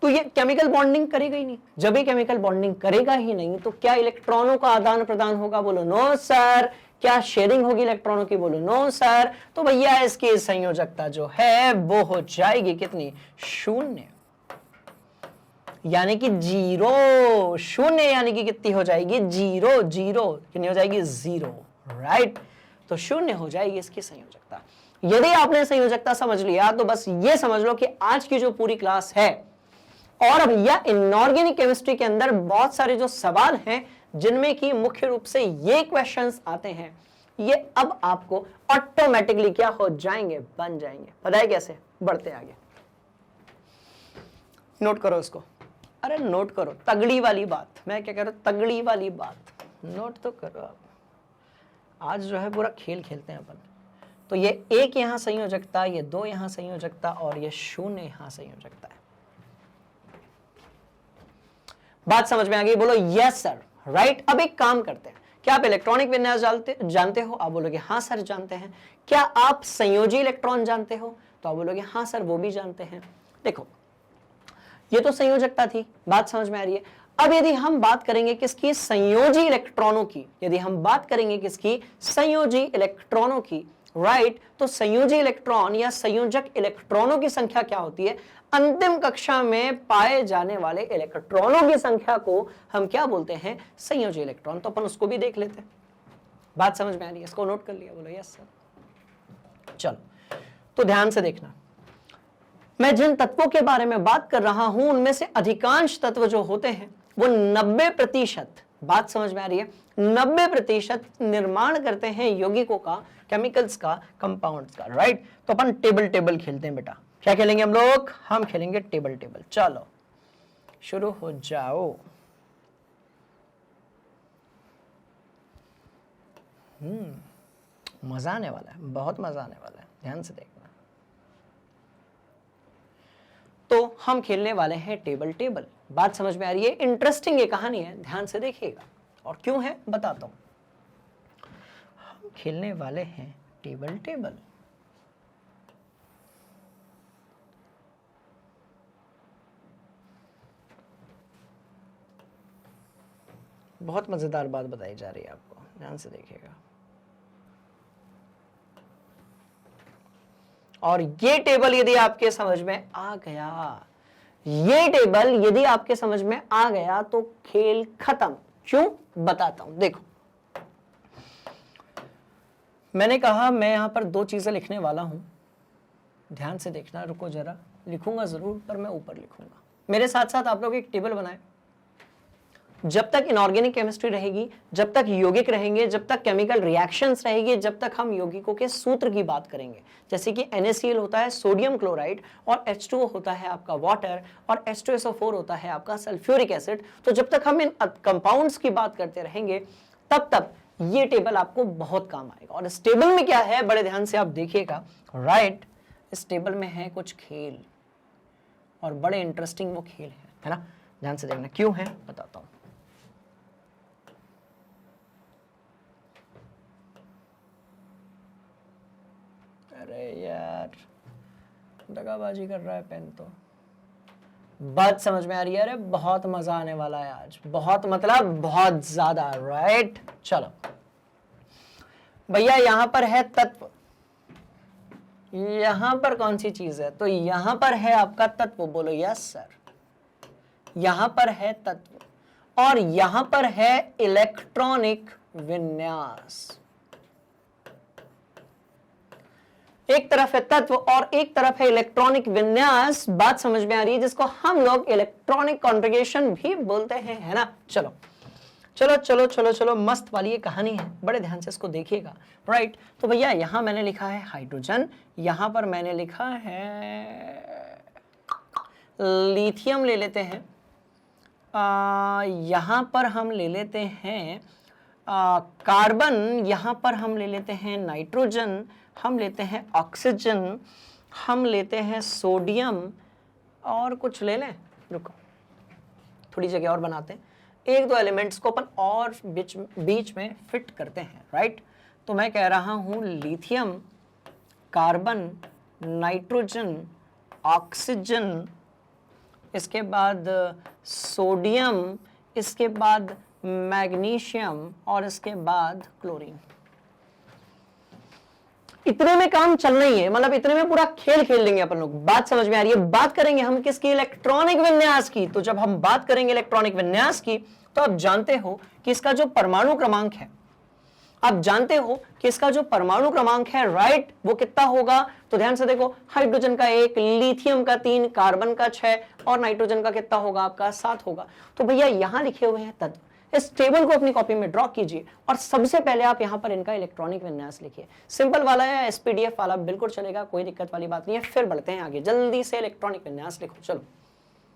तो ये केमिकल बॉन्डिंग करेगा ही नहीं। जब ये केमिकल बॉन्डिंग करेगा ही नहीं तो क्या इलेक्ट्रॉनों का आदान प्रदान होगा? बोलो नो सर। क्या शेयरिंग होगी इलेक्ट्रॉनों की? बोलो नो सर। तो भैया इसकी संयोजकता जो है वो हो जाएगी कितनी? 0, यानी कि 0। 0 यानी कि कितनी हो जाएगी? 0। 0 कितनी हो जाएगी? 0, राइट। तो 0 हो जाएगी इसकी संयोजकता। यदि आपने संयोजकता समझ लिया तो बस ये समझ लो कि आज की जो पूरी क्लास है, और अब यह इनऑर्गेनिक केमिस्ट्री के अंदर बहुत सारे जो सवाल हैं जिनमें कि मुख्य रूप से ये क्वेश्चंस आते हैं, ये अब आपको ऑटोमेटिकली क्या हो जाएंगे? बन जाएंगे। पता है कैसे? बढ़ते आगे, नोट करो इसको। अरे नोट करो, तगड़ी वाली बात। मैं क्या कह रहा हूं? तगड़ी वाली बात नोट तो करो। आप आज जो है पूरा खेल खेलते हैं अपन। तो ये 1 यहां संयोजकता, ये 2 यहां संयोजकता और ये 0 यहां संयोजकता है। बात समझ में आ गई? बोलो यस सर, राइट। अब एक काम करते हैं, क्या आप इलेक्ट्रॉनिक विन्यास जानते हो? आप बोलोगे हाँ सर जानते हैं। क्या आप संयोजी इलेक्ट्रॉन जानते हो? तो आप बोलोगे हाँ सर वो भी जानते हैं। देखो ये तो संयोजकता थी, बात समझ में आ रही है। अब यदि हम बात करेंगे किसकी? संयोजी इलेक्ट्रॉनों की। यदि हम बात करेंगे किसकी? संयोजी इलेक्ट्रॉनों की, राइट। तो संयोजी इलेक्ट्रॉन या संयोजक इलेक्ट्रॉनों की संख्या क्या होती है? अंतिम कक्षा में पाए जाने वाले इलेक्ट्रॉनों की संख्या को हम क्या बोलते हैं? संयोजी इलेक्ट्रॉन। तो अपन उसको भी देख लेते हैं। बात समझ में आ रही है? इसको नोट कर लिया? बोलो यस सर। चलो तो ध्यान से देखना, मैं जिन तत्वों के बारे में बात कर रहा हूं उनमें से अधिकांश तत्व जो होते हैं वो 90%, बात समझ में आ रही है, 90% निर्माण करते हैं यौगिकों का, केमिकल्स का, कंपाउंड्स का, राइट। तो अपन टेबल टेबल खेलते हैं बेटा। क्या खेलेंगे हम लोग? हम खेलेंगे टेबल टेबल। चलो शुरू हो जाओ। मजा आने वाला है, बहुत मजा आने वाला है, ध्यान से देखना। तो हम खेलने वाले हैं टेबल टेबल। बात समझ में आ रही है? इंटरेस्टिंग ये कहानी है, ध्यान से देखिएगा। और क्यों है बताता हूं। हम खेलने वाले हैं टेबल टेबल। बहुत मजेदार बात बताई जा रही है आपको, ध्यान से देखिएगा। और ये टेबल यदि आपके समझ में आ गया, ये टेबल यदि आपके समझ में आ गया तो खेल खत्म। क्यों? बताता हूं। देखो मैंने कहा मैं यहां पर 2 चीजें लिखने वाला हूं, ध्यान से देखना। रुको जरा, लिखूंगा जरूर पर मैं ऊपर लिखूंगा। मेरे साथ साथ आप लोग एक टेबल बनाए। जब तक इनऑर्गेनिक केमिस्ट्री रहेगी, जब तक यौगिक रहेंगे, जब तक केमिकल रिएक्शंस रहेगी, जब तक हम यौगिकों के सूत्र की बात करेंगे, जैसे कि NaCl होता है सोडियम क्लोराइड और H2O होता है आपका वाटर और H2SO4 होता है आपका सल्फ्यूरिक एसिड। तो जब तक हम इन कंपाउंड्स की बात करते रहेंगे तब तक ये टेबल आपको बहुत काम आएगा। और इस टेबल में क्या है, बड़े ध्यान से आप देखिएगा, राइट। इस टेबल में है कुछ खेल और बड़े इंटरेस्टिंग वो खेल है ना, ध्यान से देखना क्यों है बताता हूं। अरे यार दगाबाजी कर रहा है पेन, तो बात समझ में आ रही है। अरे बहुत मजा आने वाला है आज, बहुत मतलब बहुत ज्यादा, राइट। चलो भैया यहां पर है तत्व, यहां पर कौन सी चीज है, तो यहां पर है आपका तत्व, बोलो यस सर। यहां पर है तत्व और यहां पर है इलेक्ट्रॉनिक विन्यास। एक तरफ है तत्व और एक तरफ है इलेक्ट्रॉनिक विन्यास, बात समझ में आ रही है, जिसको हम लोग इलेक्ट्रॉनिक कॉन्फ़िगरेशन भी बोलते हैं, है ना। चलो चलो चलो चलो चलो, मस्त वाली ये कहानी है, बड़े ध्यान से इसको देखिएगा, राइट। तो भैया यहां मैंने लिखा है हाइड्रोजन, यहां पर मैंने लिखा है लिथियम ले लेते हैं, यहां पर हम ले लेते हैं कार्बन, यहां पर हम ले लेते हैं नाइट्रोजन, हम लेते हैं ऑक्सीजन, हम लेते हैं सोडियम और कुछ ले लें, रुको थोड़ी जगह और बनाते हैं, एक दो एलिमेंट्स को अपन और बीच में फिट करते हैं, राइट। तो मैं कह रहा हूं लिथियम, कार्बन, नाइट्रोजन, ऑक्सीजन, इसके बाद सोडियम, इसके बाद मैग्नीशियम और इसके बाद क्लोरीन। इतने में काम चलना ही है, मतलब इतने में पूरा खेल खेल लेंगे अपन लोग। बात समझ में आ रही है। बात करेंगे हम किसकी, इलेक्ट्रॉनिक विन्यास की। तो जब हम बात करेंगे इलेक्ट्रॉनिक विन्यास की तो आप जानते हो कि इसका जो परमाणु क्रमांक है, आप जानते हो कि इसका जो परमाणु क्रमांक है, राइट, वो कितना होगा। तो ध्यान से देखो, हाइड्रोजन का 1, लिथियम का 3, कार्बन का 6 और नाइट्रोजन का कितना होगा आपका 7 होगा। तो भैया यहां लिखे हुए हैं तत्व, इस टेबल को अपनी कॉपी में ड्रॉ कीजिए और सबसे पहले आप यहां पर इनका इलेक्ट्रॉनिक विन्यास लिखिए। सिंपल वाला या SPDF वाला बिल्कुल चलेगा, कोई दिक्कत वाली बात नहीं है। फिर बढ़ते हैं आगे, जल्दी से इलेक्ट्रॉनिक विन्यास लिखो। चलो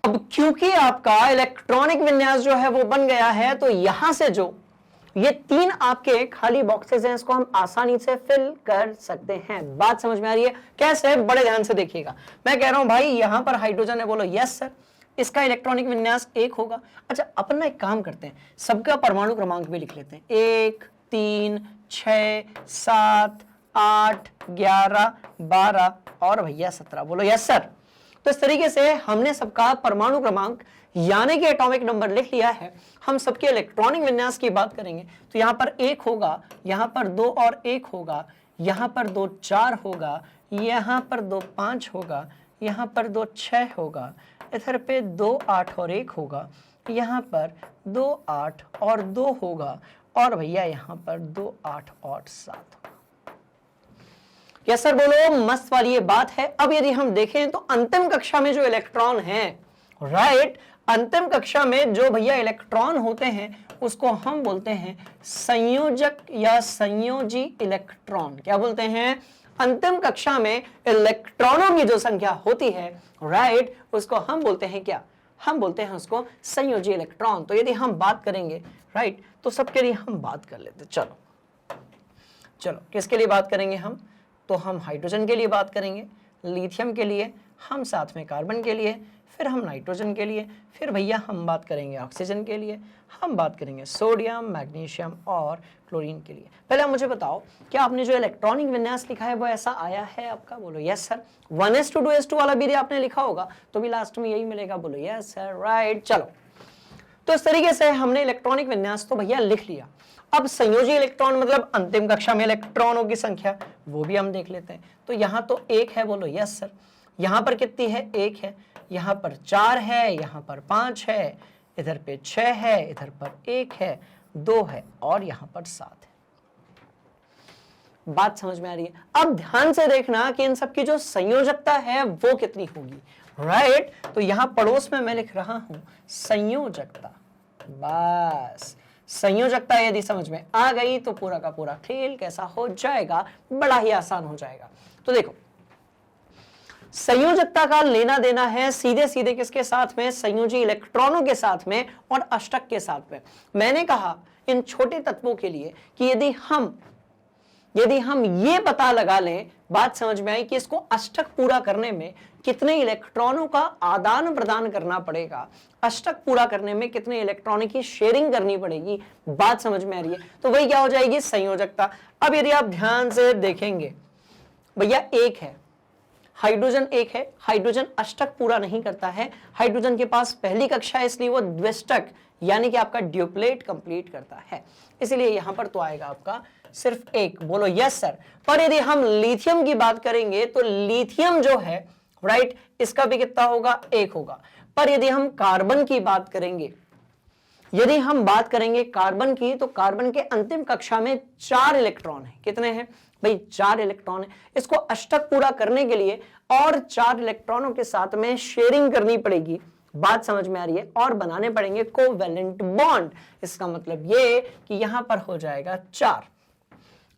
अब क्योंकि आपका इलेक्ट्रॉनिक विन्यास जो है वो बन गया है, तो यहां से जो ये 3 आपके खाली बॉक्सेस हैं, इसको हम आसानी से फिल कर सकते हैं। बात समझ में आ रही है कैसे, बड़े ध्यान से देखिएगा। मैं कह रहा हूं भाई यहां पर हाइड्रोजन है, बोलो यस सर, इसका इलेक्ट्रॉनिक विन्यास 1 होगा। अच्छा अपन ना एक काम करते हैं, सबका परमाणु क्रमांक भी लिख लेते हैं, 1, 3, 6, 7, 8, 11, 12 और भैया 17, बोलो यस सर। तो इस तरीके से हमने सबका परमाणु क्रमांक यानी कि एटॉमिक नंबर लिख लिया है। हम सबके इलेक्ट्रॉनिक विन्यास की बात करेंगे तो यहां पर 1 होगा, यहां पर 2 और 1 होगा, यहां पर 2 4 होगा, यहां पर 2 5 होगा, यहां पर 2 6 होगा, इधर पे 2 8 और 1 होगा, यहां पर 2 8 और 2 होगा और भैया यहां पर 2 8 और 7 होगा। यस सर बोलो, मस्त वाली ये बात है। अब यदि हम देखें तो अंतिम कक्षा में जो इलेक्ट्रॉन है, राइट, अंतिम कक्षा में जो भैया इलेक्ट्रॉन होते हैं उसको हम बोलते हैं संयोजक या संयोजी इलेक्ट्रॉन। क्या बोलते हैं, अंतिम कक्षा में इलेक्ट्रॉनों की जो संख्या होती है, राइट, उसको हम बोलते हैं क्या, हम बोलते हैं उसको संयोजी इलेक्ट्रॉन। तो यदि हम बात करेंगे, राइट, तो सबके लिए हम बात कर लेते। चलो चलो किसके लिए बात करेंगे हम, तो हम हाइड्रोजन के लिए बात करेंगे, लिथियम के लिए, हम साथ में कार्बन के लिए, फिर हम नाइट्रोजन के लिए, फिर भैया हम बात करेंगे ऑक्सीजन के लिए, हम बात करेंगे सोडियम, मैग्नीशियम और क्लोरीन के लिए। पहले आप मुझे बताओ, क्या आपने जो इलेक्ट्रॉनिक विन्यास लिखा है वो ऐसा आया है आपका, बोलो यस सर। 1s2 2s2 वाला भी आपने लिखा होगा तो भी लास्ट में यही मिलेगा, बोलो यस सर, राइट। चलो तो इस तरीके से हमने इलेक्ट्रॉनिक विन्यास तो भैया लिख लिया। अब संयोजी इलेक्ट्रॉन मतलब अंतिम कक्षा में इलेक्ट्रॉनों की संख्या, वो भी हम देख लेते हैं। तो यहां तो 1 है, बोलो यस सर। यहां पर कितनी है, 1 है, यहां पर 4 है, यहां पर 5 है, इधर पे 6 है, इधर पर 1 है, 2 है और यहां पर 7 है। बात समझ में आ रही है। अब ध्यान से देखना कि इन सब की जो संयोजकता है वो कितनी होगी, राइट। तो यहां पड़ोस में मैं लिख रहा हूं संयोजकता, बस संयोजकता यदि समझ में आ गई तो पूरा का पूरा खेल कैसा हो जाएगा, बड़ा ही आसान हो जाएगा। तो देखो संयोजकता का लेना देना है सीधे सीधे किसके साथ में, संयोजी इलेक्ट्रॉनों के साथ में और अष्टक के साथ में। मैंने कहा इन छोटे तत्वों के लिए कि यदि हम ये पता लगा लें, बात समझ में आई, कि इसको अष्टक पूरा करने में कितने इलेक्ट्रॉनों का आदान प्रदान करना पड़ेगा, अष्टक पूरा करने में कितने इलेक्ट्रॉनों की शेयरिंग करनी पड़ेगी, बात समझ में आ रही है, तो वही क्या हो जाएगी, संयोजकता। अब यदि आप ध्यान से देखेंगे, भैया एक है हाइड्रोजन, एक है हाइड्रोजन अष्टक पूरा नहीं करता है, हाइड्रोजन के पास पहली कक्षा है इसलिए वो द्विष्टक यानी कि आपका ड्यूप्लेट कंप्लीट करता है, इसलिए यहां पर तो आएगा आपका सिर्फ एक। बोलो यस सर। पर यदि हम लिथियम की बात करेंगे तो लिथियम जो है राइट, इसका भी कितना होगा, एक होगा। पर यदि हम कार्बन की बात करेंगे, यदि हम बात करेंगे कार्बन की, तो कार्बन के अंतिम कक्षा में 4 इलेक्ट्रॉन है। कितने हैं भाई, 4 इलेक्ट्रॉन है। इसको अष्टक पूरा करने के लिए और 4 इलेक्ट्रॉनों के साथ में शेयरिंग करनी पड़ेगी, बात समझ में आ रही है, और बनाने पड़ेंगे कोवेलेंट बॉन्ड। इसका मतलब ये कि यहां पर हो जाएगा 4।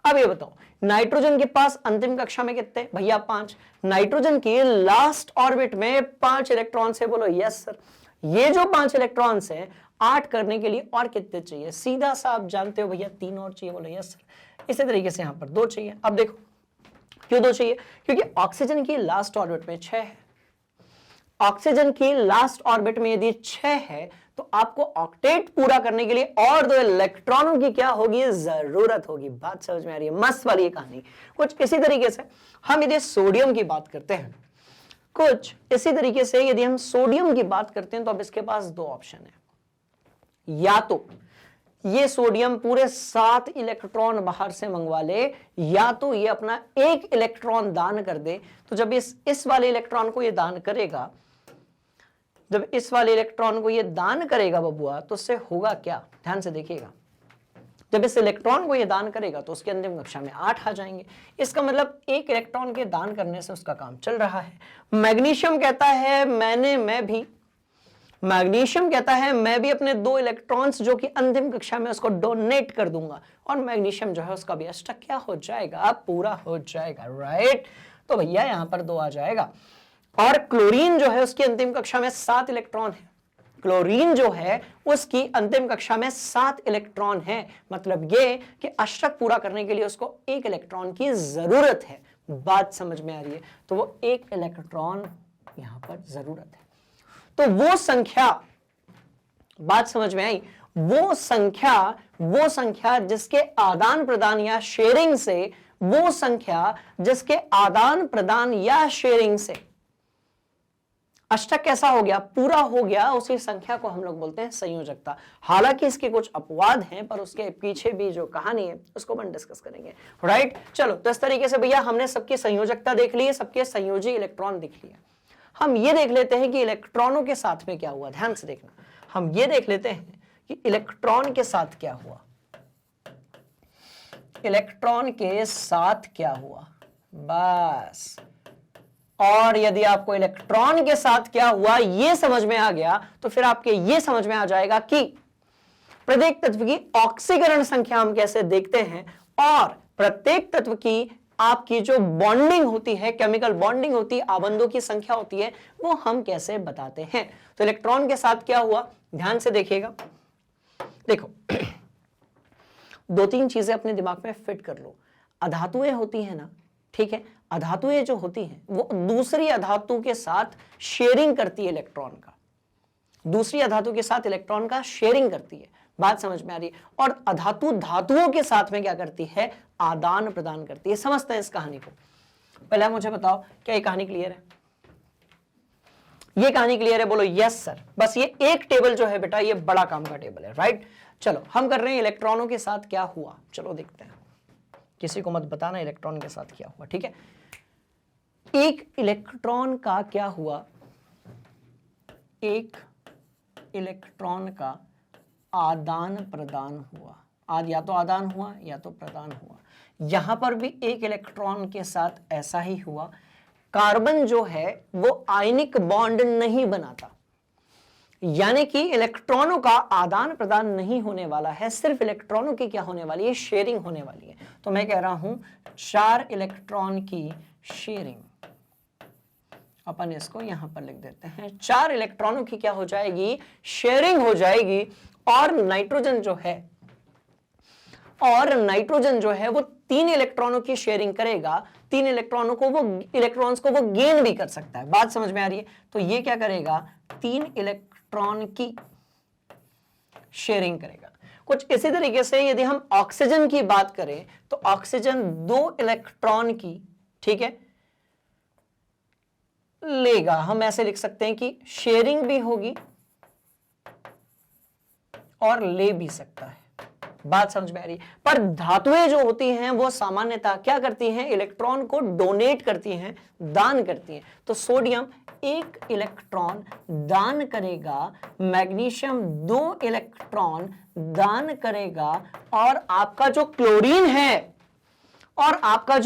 अब ये बताओ नाइट्रोजन के पास अंतिम कक्षा में कितने, भैया 5। नाइट्रोजन की लास्ट ऑर्बिट में 5 इलेक्ट्रॉन है। बोलो यस सर। ये जो 5 इलेक्ट्रॉन है 8 करने के लिए और कितने चाहिए, सीधा सा आप जानते हो भैया 3 और चाहिए। बोलो यस सर। इसी तरीके से यहां पर 2 चाहिए। अब देखो क्यों 2 चाहिए, क्योंकि ऑक्सीजन की लास्ट ऑर्बिट में 6 है। ऑक्सीजन की लास्ट ऑर्बिट में यदि 6 है तो आपको ऑक्टेट पूरा करने के लिए और 2 इलेक्ट्रॉनों की क्या होगी, जरूरत होगी। बात समझ में आ रही है, मस्त वाली ये कहानी। कुछ इसी तरीके से हम यदि सोडियम की बात करते हैं, कुछ इसी तरीके से यदि हम सोडियम की बात करते हैं, तो अब इसके पास 2 ऑप्शन है। या तो ये सोडियम पूरे 7 इलेक्ट्रॉन बाहर से मंगवा ले, या तो ये अपना 1 इलेक्ट्रॉन दान कर दे। तो जब इस वाले इलेक्ट्रॉन को ये दान करेगा, जब इस वाले इलेक्ट्रॉन को ये दान करेगा बबुआ, तो उससे होगा क्या, ध्यान से देखिएगा। जब इस इलेक्ट्रॉन को ये दान करेगा तो उसके अंतिम कक्षा में 8 आ जाएंगे। इसका मतलब 1 इलेक्ट्रॉन के दान करने से उसका काम चल रहा है। मैग्नीशियम कहता है मैग्नीशियम कहता है मैं भी अपने 2 इलेक्ट्रॉन्स जो कि अंतिम कक्षा में उसको डोनेट कर दूंगा, और मैग्नीशियम जो है उसका भी अष्टक क्या हो जाएगा, पूरा हो जाएगा, राइट। तो भैया यहां पर 2 आ जाएगा। और क्लोरीन जो है उसकी अंतिम कक्षा में 7 इलेक्ट्रॉन है। क्लोरीन जो है उसकी अंतिम कक्षा में 7 इलेक्ट्रॉन है। मतलब ये कि अष्टक पूरा करने के लिए उसको 1 इलेक्ट्रॉन की जरूरत है। बात समझ में आ रही है, तो वो 1 इलेक्ट्रॉन यहां पर जरूरत है। तो वो संख्या, बात समझ में आई, वो संख्या जिसके आदान प्रदान या शेयरिंग से, वो संख्या जिसके आदान प्रदान या शेयरिंग से अष्टक कैसा हो गया, पूरा हो गया, उसी संख्या को हम लोग बोलते हैं संयोजकता। हालांकि इसके कुछ अपवाद हैं, पर उसके पीछे भी जो कहानी है उसको हम डिस्कस करेंगे, राइट। चलो तो इस तरीके से भैया हमने सबकी संयोजकता देख ली है, सबके संयोजी इलेक्ट्रॉन देख लिए। हम ये देख लेते हैं कि इलेक्ट्रॉनों के साथ में क्या हुआ। ध्यान से देखना, हम ये देख लेते हैं कि इलेक्ट्रॉन के साथ क्या हुआ, इलेक्ट्रॉन के साथ क्या हुआ, बस। और यदि आपको इलेक्ट्रॉन के साथ क्या हुआ ये समझ में आ गया, तो फिर आपके ये समझ में आ जाएगा कि प्रत्येक तत्व की ऑक्सीकरण संख्या हम कैसे देखते हैं, और प्रत्येक तत्व की आपकी जो बॉन्डिंग होती है, केमिकल बॉन्डिंग होती है, आबंधों की संख्या होती है, वो हम कैसे बताते हैं। तो इलेक्ट्रॉन के साथ क्या हुआ, ध्यान से देखिएगा। देखो 2-3 चीजें अपने दिमाग में फिट कर लो। अधातुएं होती है ना, ठीक है, अधातुएं जो होती हैं वो दूसरी अधातु के साथ शेयरिंग करती है इलेक्ट्रॉन का, दूसरी अधातु के साथ इलेक्ट्रॉन का शेयरिंग करती है। बात समझ में आ रही है। और अधातु धातुओं के साथ में क्या करती है, आदान प्रदान करती है। समझते हैं इस कहानी को। पहले मुझे बताओ क्या ये कहानी क्लियर है, ये कहानी क्लियर है, बोलो यस सर। बस ये एक टेबल जो है बेटा ये बड़ा काम का टेबल है, राइट। चलो हम कर रहे हैं इलेक्ट्रॉनों के साथ क्या हुआ, चलो देखते हैं। किसी को मत बताना इलेक्ट्रॉन के साथ क्या हुआ, ठीक है। एक इलेक्ट्रॉन का क्या हुआ, एक इलेक्ट्रॉन का आदान प्रदान हुआ, या तो आदान हुआ या तो प्रदान हुआ। यहां पर भी एक इलेक्ट्रॉन के साथ ऐसा ही हुआ। कार्बन जो है वो आयनिक बॉन्ड नहीं बनाता, यानी कि इलेक्ट्रॉनों का आदान प्रदान नहीं होने वाला है, सिर्फ इलेक्ट्रॉनों की क्या होने वाली है, शेयरिंग होने वाली है। तो मैं कह रहा हूं 4 इलेक्ट्रॉन की शेयरिंग, अपन इसको यहां पर लिख देते हैं। 4 इलेक्ट्रॉनों की क्या हो जाएगी, शेयरिंग हो जाएगी। और नाइट्रोजन जो है वो 3 इलेक्ट्रॉनों की शेयरिंग करेगा। 3 इलेक्ट्रॉनों को वो इलेक्ट्रॉन्स को वो गेन भी कर सकता है। बात समझ में आ रही है? तो ये क्या करेगा, 3 इलेक्ट्रॉन की शेयरिंग करेगा। कुछ इसी तरीके से यदि हम ऑक्सीजन की बात करें तो ऑक्सीजन 2 इलेक्ट्रॉन की, ठीक है, लेगा। हम ऐसे लिख सकते हैं कि शेयरिंग भी होगी और ले भी सकता है। बात समझ में आ रही है? पर धातुएं जो होती हैं वो सामान्यतः क्या करती हैं, इलेक्ट्रॉन को डोनेट करती हैं, दान करती हैं। तो सोडियम 1 इलेक्ट्रॉन दान करेगा, मैग्नीशियम 2 इलेक्ट्रॉन दान करेगा, और आपका जो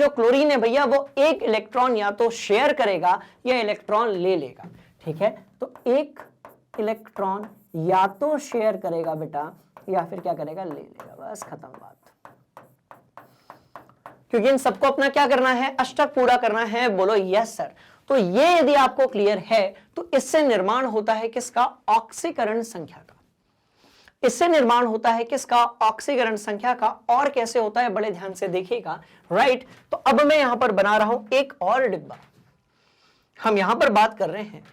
क्लोरीन है भैया वो 1 इलेक्ट्रॉन या तो शेयर करेगा या इलेक्ट्रॉन ले लेगा। ठीक है, तो 1 इलेक्ट्रॉन या तो शेयर करेगा बेटा या फिर क्या करेगा, ले लेगा। बस खत्म बात। क्योंकि इन सबको अपना क्या करना है, अष्टक पूरा करना है। बोलो यस सर। तो ये यदि आपको क्लियर है तो इससे निर्माण होता है किसका, ऑक्सीकरण संख्या का। इससे निर्माण होता है किसका, ऑक्सीकरण संख्या का। और कैसे होता है, बड़े ध्यान से देखिएगा। राइट, तो अब मैं यहां पर बना रहा हूं एक और डिब्बा। हम यहां पर बात कर रहे हैं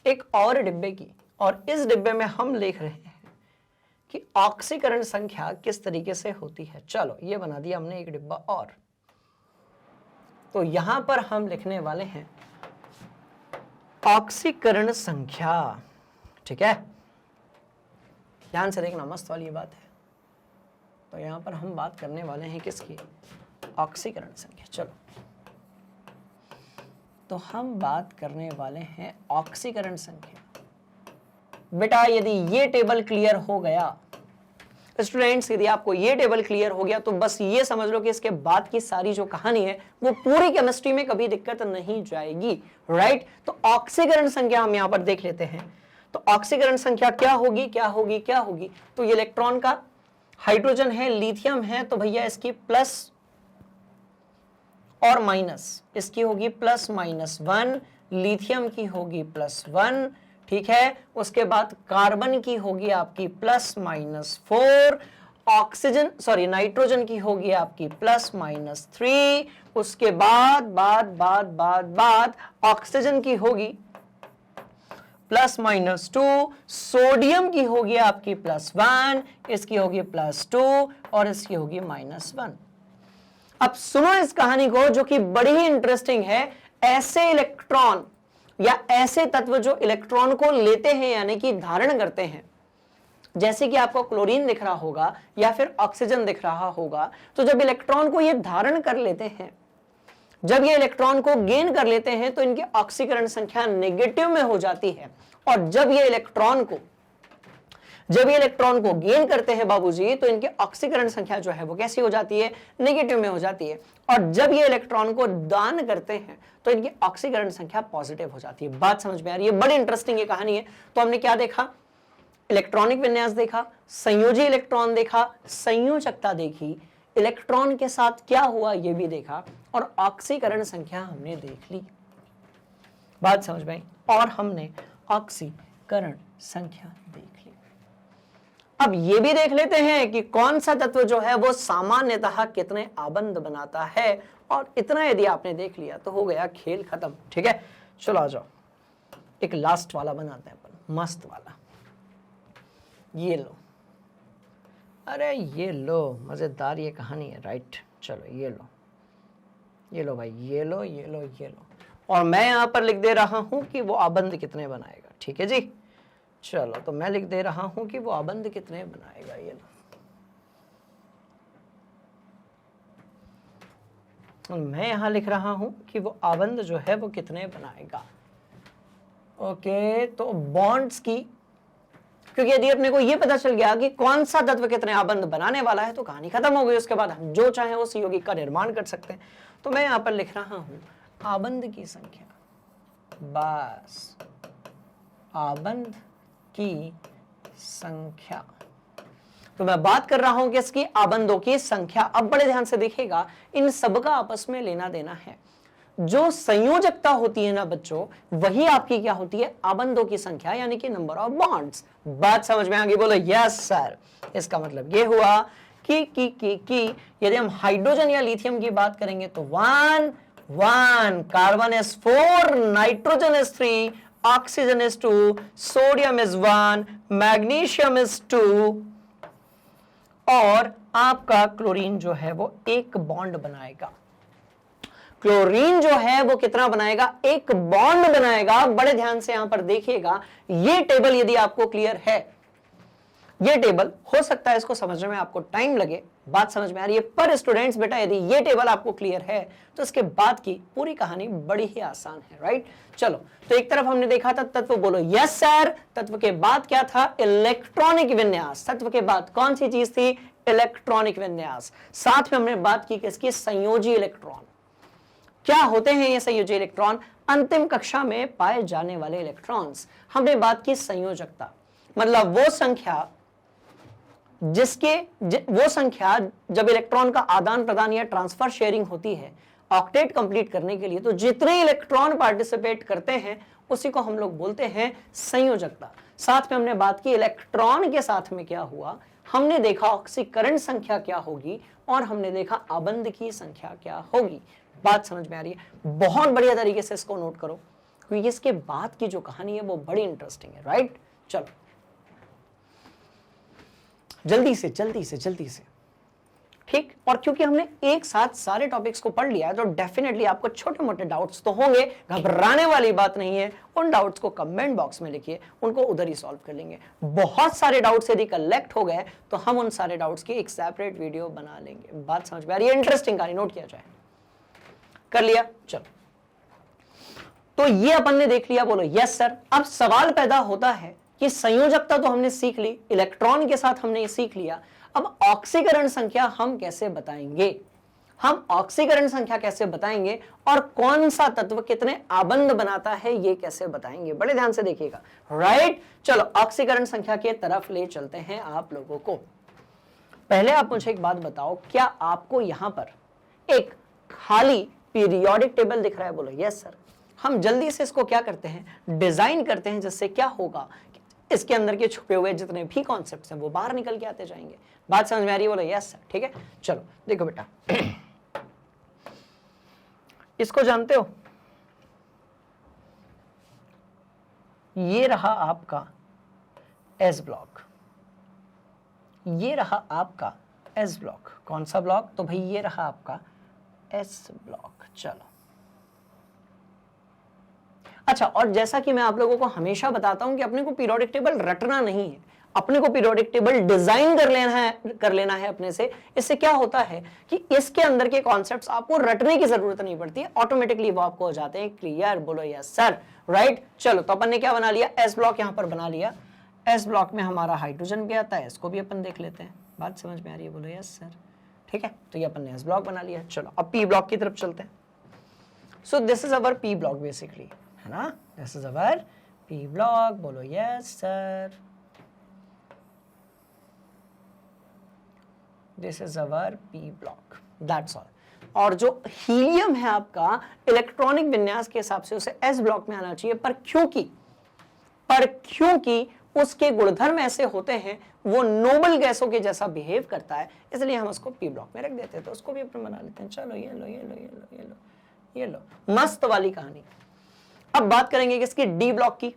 एक और डिब्बे की, और इस डिब्बे में हम लिख रहे हैं कि ऑक्सीकरण संख्या किस तरीके से होती है। चलो ये बना दिया हमने एक डिब्बा और। तो यहां पर हम लिखने वाले हैं ऑक्सीकरण संख्या। ठीक है, ध्यान से देखना, मस्त वाली बात है। तो यहां पर हम बात करने वाले हैं किसकी, ऑक्सीकरण संख्या। चलो, तो हम बात करने वाले हैं ऑक्सीकरण संख्या। बेटा यदि ये टेबल क्लियर हो गया, स्टूडेंट्स यदि आपको ये टेबल क्लियर हो गया तो बस ये समझ लो कि इसके बाद की सारी जो कहानी है वो पूरी केमिस्ट्री में कभी दिक्कत नहीं जाएगी। राइट, तो ऑक्सीकरण संख्या हम यहां पर देख लेते हैं। तो ऑक्सीकरण संख्या क्या होगी, क्या होगी, क्या होगी। तो ये इलेक्ट्रॉन का, हाइड्रोजन है, लिथियम है, तो भैया इसकी प्लस और माइनस, इसकी होगी प्लस माइनस 1, लिथियम की होगी +1। ठीक है, उसके बाद कार्बन की होगी आपकी +-4, नाइट्रोजन की होगी आपकी +-3। उसके बाद ऑक्सीजन की होगी +-2, सोडियम की होगी आपकी +1, इसकी होगी +2 और इसकी होगी -1। अब सुनो इस कहानी को जो कि बड़ी ही इंटरेस्टिंग है। ऐसे इलेक्ट्रॉन या ऐसे तत्व जो इलेक्ट्रॉन को लेते हैं यानी कि धारण करते हैं, जैसे कि आपको क्लोरीन दिख रहा होगा या फिर ऑक्सीजन दिख रहा होगा, तो जब इलेक्ट्रॉन को ये धारण कर लेते हैं, जब ये इलेक्ट्रॉन को गेन कर लेते हैं तो इनकी ऑक्सीकरण संख्या नेगेटिव में हो जाती है। और जब ये इलेक्ट्रॉन को गेन करते हैं बाबूजी, तो इनकी ऑक्सीकरण संख्या जो है वो कैसी हो जाती है, नेगेटिव में हो जाती है। और जब ये इलेक्ट्रॉन को दान करते हैं तो इनकी ऑक्सीकरण संख्या पॉजिटिव हो जाती है। बात समझ में आ रही है? बड़ी इंटरेस्टिंग ये कहानी है। तो हमने क्या देखा, इलेक्ट्रॉनिक विन्यास देखा, संयोजी इलेक्ट्रॉन देखा, संयोजकता देखी, इलेक्ट्रॉन के साथ क्या हुआ ये भी देखा, और ऑक्सीकरण संख्या हमने देख ली। बात समझ में आई? और हमने ऑक्सीकरण संख्या देख ली। अब ये भी देख लेते हैं कि कौन सा तत्व जो है वो सामान्यतः कितने आबंध बनाता है, और इतना यदि आपने देख लिया तो हो गया खेल खत्म। ठीक है, चलो आ जाओ, एक लास्ट वाला बनाते हैं अपन, मस्त वाला। ये लो, अरे ये लो, मजेदार ये कहानी है। राइट, चलो ये लो भाई, ये लो। और मैं यहां पर लिख दे रहा हूं कि वो आबंध कितने बनाएगा। ठीक है जी, चलो तो मैं लिख दे रहा हूं कि वो आबंध कितने बनाएगा। ये लो, और मैं यहां लिख रहा हूं कि वो आबंध जो है वो कितने बनाएगा। ओके, तो बॉन्ड्स की, क्योंकि यदि अपने को ये पता चल गया कि कौन सा तत्व कितने आबंध बनाने वाला है तो कहानी खत्म हो गई। उसके बाद हम जो चाहे उस यौगिक का निर्माण कर सकते हैं। तो मैं यहां पर लिख रहा हूं आबंध की संख्या, बस आबंध की संख्या। तो मैं बात कर रहा हूं कि इसकी आबंदों की संख्या। अब बड़े ध्यान से देखिएगा, इन सबका आपस में लेना देना है। जो संयोजकता होती है ना बच्चों, वही आपकी क्या होती है, आबंदों की संख्या, यानी कि नंबर ऑफ बॉन्ड्स। बात समझ में आ गई? बोलो यस सर। इसका मतलब ये हुआ कि यदि हम हाइड्रोजन या लिथियम की बात करेंगे तो 1 1, carbon is 4, nitrogen is 3, oxygen is 2, sodium is 1, magnesium is 2, और आपका क्लोरीन जो है वो एक बॉन्ड बनाएगा। क्लोरीन जो है वो कितना बनाएगा, एक बॉन्ड बनाएगा। बड़े ध्यान से यहां पर देखिएगा, ये टेबल यदि आपको क्लियर है, ये टेबल हो सकता है इसको समझने में आपको टाइम लगे, बात समझ में आ रही है, पर स्टूडेंट्स बेटा यदि ये टेबल आपको क्लियर है तो इसके बाद की पूरी कहानी बड़ी ही आसान है, राइट। चलो, तो एक तरफ हमने देखा था तत्व, बोलो यस सर। तत्व के बाद क्या था, इलेक्ट्रॉनिक विन्यास। तत्व के बाद कौन सी चीज थी, इलेक्ट्रॉनिक विन्यास। साथ में हमने बात की किसकी, संयोजी इलेक्ट्रॉन। क्या होते हैं ये संयोजी इलेक्ट्रॉन, अंतिम कक्षा में पाए जाने वाले इलेक्ट्रॉन्स। हमने बात की संयोजकता, मतलब वो संख्या वो संख्या जब इलेक्ट्रॉन का आदान प्रदान या ट्रांसफर शेयरिंग होती है ऑक्टेट कंप्लीट करने के लिए, तो जितने इलेक्ट्रॉन पार्टिसिपेट करते हैं उसी को हम लोग बोलते हैं संयोजकता। साथ में हमने बात की इलेक्ट्रॉन के साथ में क्या हुआ, हमने देखा ऑक्सीकरण संख्या क्या होगी, और हमने देखा आबंध की संख्या क्या होगी। बात समझ में आ रही है? बहुत बढ़िया तरीके से इसको नोट करो, क्योंकि इसके बाद की जो कहानी है वो बड़ी इंटरेस्टिंग है, राइट। चलो जल्दी से ठीक। और क्योंकि हमने एक साथ सारे टॉपिक्स को पढ़ लिया है तो डेफिनेटली आपको छोटे मोटे डाउट्स तो होंगे, घबराने वाली बात नहीं है। उन डाउट्स को कमेंट बॉक्स में लिखिए, उनको उधर ही सॉल्व कर लेंगे। बहुत सारे डाउट्स यदि कलेक्ट हो गए तो हम उन सारे डाउट्स की एक सेपरेट वीडियो बना लेंगे। बात समझ में आ रही है? इंटरेस्टिंग कहानी, नोट किया जाए। कर लिया? चलो, तो ये अपन ने देख लिया, बोलो यस सर। अब सवाल पैदा होता है कि संयोजकता तो हमने सीख ली, इलेक्ट्रॉन के साथ हमने ये सीख लिया, अब ऑक्सीकरण संख्या हम कैसे बताएंगे, हम ऑक्सीकरण संख्या कैसे बताएंगे, और कौन सा तत्व कितने आबंध बनाता है ये कैसे बताएंगे। बड़े ध्यान से देखिएगा, राइट। चलो ऑक्सीकरण संख्या के तरफ ले चलते हैं आप लोगों को। पहले आप मुझे एक बात बताओ, क्या आपको यहां पर एक खाली पीरियोडिक टेबल दिख रहा है? बोलो यस सर। हम जल्दी से इसको क्या करते हैं, डिजाइन करते हैं, जिससे क्या होगा, इसके अंदर के छुपे हुए जितने भी कॉन्सेप्ट्स हैं वो बाहर निकल के आते जाएंगे। बात समझ में आ रही है? बोलो यस सर। ठीक है, चलो देखो बेटा, इसको जानते हो, ये रहा आपका एस ब्लॉक, ये रहा आपका एस ब्लॉक। कौन सा ब्लॉक? तो भाई ये रहा आपका एस ब्लॉक। चलो अच्छा, और जैसा कि मैं आप लोगों को हमेशा बताता हूं कि अपने को पीरियोडिक टेबल रटना नहीं है, अपने को पीरियोडिक टेबल डिजाइन कर लेना है अपने से। इससे क्या होता है कि इसके अंदर के कॉन्सेप्ट्स आपको रटने की जरूरत नहीं पड़ती है, ऑटोमेटिकली वो आपको हो जाते हैं क्लियर। बोलो यस सर, राइट। चलो, तो अपन ने क्या बना लिया, एस ब्लॉक यहां पर बना लिया। एस ब्लॉक में हमारा हाइड्रोजन भी आता है, इसको भी अपन देख लेते हैं। बात समझ में आ रही है? बोलो यस सर। ठीक है, तो ये अपन ने एस ब्लॉक बना लिया। चलो अब पी ब्लॉक की तरफ चलते हैं। So this is our P block basically, है ना, this is our P block. बोलो yes sir, this is our P block, that's all. और जो हीलियम है आपका इलेक्ट्रॉनिक विन्यास के हिसाब से उसे एस ब्लॉक में आना चाहिए, पर क्योंकि उसके गुणधर्म ऐसे होते हैं, वो नोबल गैसों के जैसा बिहेव करता है, इसलिए हम उसको पी ब्लॉक में रख देते हैं। तो उसको भी अपन बना लेते हैं। चलो ये लो ये लो ये लो ये लो ये लो, मस्त वाली कहानी। अब बात करेंगे किसकी, डी ब्लॉक की।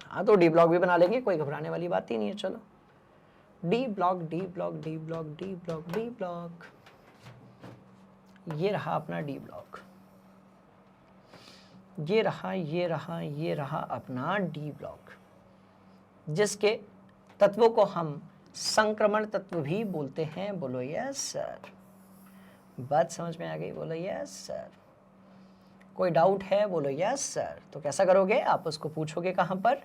हाँ, तो डी ब्लॉक भी बना लेंगे, कोई घबराने वाली बात ही नहीं है। चलो D block D block D block D block D block, ये रहा अपना डी ब्लॉक, ये रहा अपना डी ब्लॉक, जिसके तत्वों को हम संक्रमण तत्व भी बोलते हैं। बोलो यस सर। बात समझ में आ गई? बोलो यस सर। कोई डाउट है? बोलो यस सर। तो कैसा करोगे, आप उसको पूछोगे कहां पर,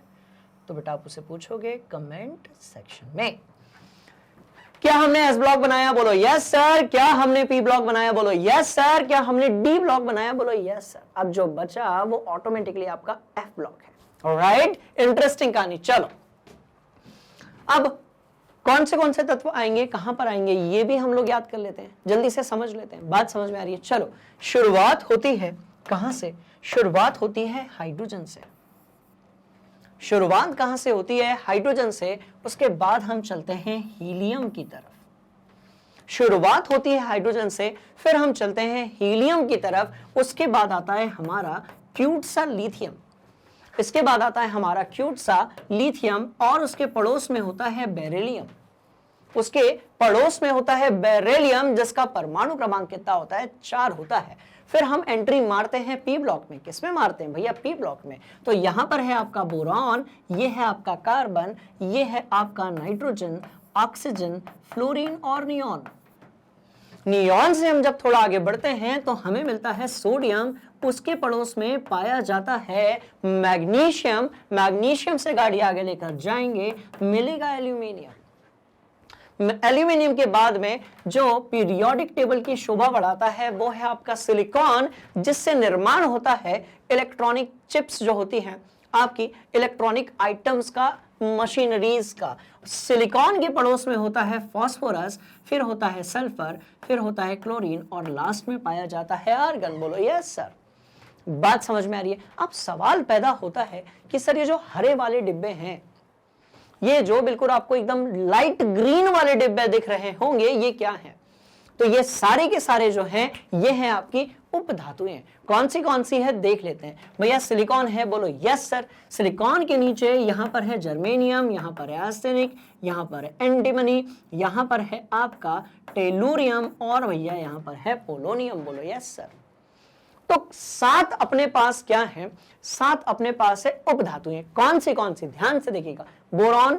तो बेटा आप उसे पूछोगे कमेंट सेक्शन में। क्या हमने एस ब्लॉक बनाया? बोलो यस सर। क्या हमने पी ब्लॉक बनाया? बोलो यस सर। क्या हमने डी ब्लॉक बनाया? बोलो यस सर। अब जो बचा वो ऑटोमेटिकली आपका एफ ब्लॉक है। ऑलराइट, इंटरेस्टिंग कहानी। चलो अब कौन से तत्व आएंगे, कहां पर आएंगे, ये भी हम लोग याद कर लेते हैं, जल्दी से समझ लेते हैं, बात समझ में आ रही है। चलो, शुरुआत होती है कहां से, शुरुआत होती है हाइड्रोजन से। शुरुआत कहां से होती है, हाइड्रोजन से। उसके बाद हम चलते हैं हीलियम की तरफ। शुरुआत होती है हाइड्रोजन से, फिर हम चलते हैं हीलियम की तरफ। उसके बाद आता है हमारा क्यूट सा लिथियम, इसके बाद आता है हमारा क्यूट सा लिथियम, और उसके पड़ोस में होता है बेरिलियम। उसके पड़ोस में होता है बेरिलियम, जिसका परमाणु क्रमांक कितना होता है, 4 होता है। फिर हम एंट्री मारते हैं पी ब्लॉक में। किसमें मारते हैं भैया, पी ब्लॉक में। तो यहां पर है आपका बोरॉन, ये है आपका कार्बन, ये है आपका नाइट्रोजन, ऑक्सीजन, फ्लोरीन और नियॉन। नियॉन से हम जब थोड़ा आगे बढ़ते हैं तो हमें मिलता है सोडियम, उसके पड़ोस में पाया जाता है मैग्नीशियम। मैग्नीशियम से गाड़ी आगे लेकर जाएंगे, मिलेगा एल्यूमिनियम। एल्यूमिनियम के बाद में जो पीरियोडिक टेबल की शोभा बढ़ाता है वो है आपका सिलिकॉन, जिससे निर्माण होता है इलेक्ट्रॉनिक चिप्स जो होती हैं आपकी इलेक्ट्रॉनिक आइटम्स का, मशीनरीज का। सिलिकॉन के पड़ोस में होता है फास्फोरस, फिर होता है सल्फर, फिर होता है क्लोरीन, और लास्ट में पाया जाता है आर्गन। बोलो यस सर, बात समझ में आ रही है। अब सवाल पैदा होता है कि सर ये जो हरे वाले डिब्बे हैं, ये जो बिल्कुल आपको एकदम लाइट ग्रीन वाले डिब्बे दिख रहे होंगे, ये क्या है? तो ये सारे के सारे जो हैं, ये हैं आपकी उपधातुएं। कौन सी है देख लेते हैं। भैया सिलिकॉन है, बोलो यस सर। सिलिकॉन के नीचे यहां पर है जर्मेनियम, यहां पर है आर्सेनिक, यहां पर है एंटीमनी, यहां पर है आपका टेलुरियम, और भैया यहां पर है पोलोनियम। बोलो यस सर। तो 7 अपने पास क्या है, 7 अपने पास है उपधातुएं। कौन सी ध्यान से देखिएगा। Boron,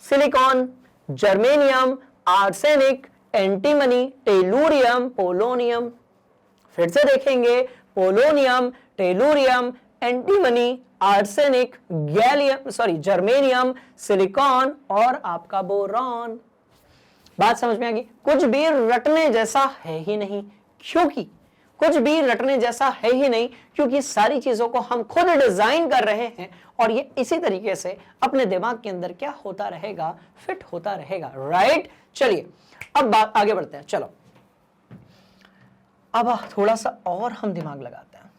silicon, germanium, arsenic, antimony, tellurium, polonium. फिर से देखेंगे, polonium, tellurium, antimony, arsenic, germanium, silicon और आपका बोरॉन। बात समझ में आ गई। कुछ भी रटने जैसा है ही नहीं, क्योंकि सारी चीजों को हम खुद डिजाइन कर रहे हैं, और ये इसी तरीके से अपने दिमाग के अंदर क्या होता रहेगा, फिट होता रहेगा। राइट, चलिए अब बात आगे बढ़ते हैं। चलो अब थोड़ा सा और हम दिमाग लगाते हैं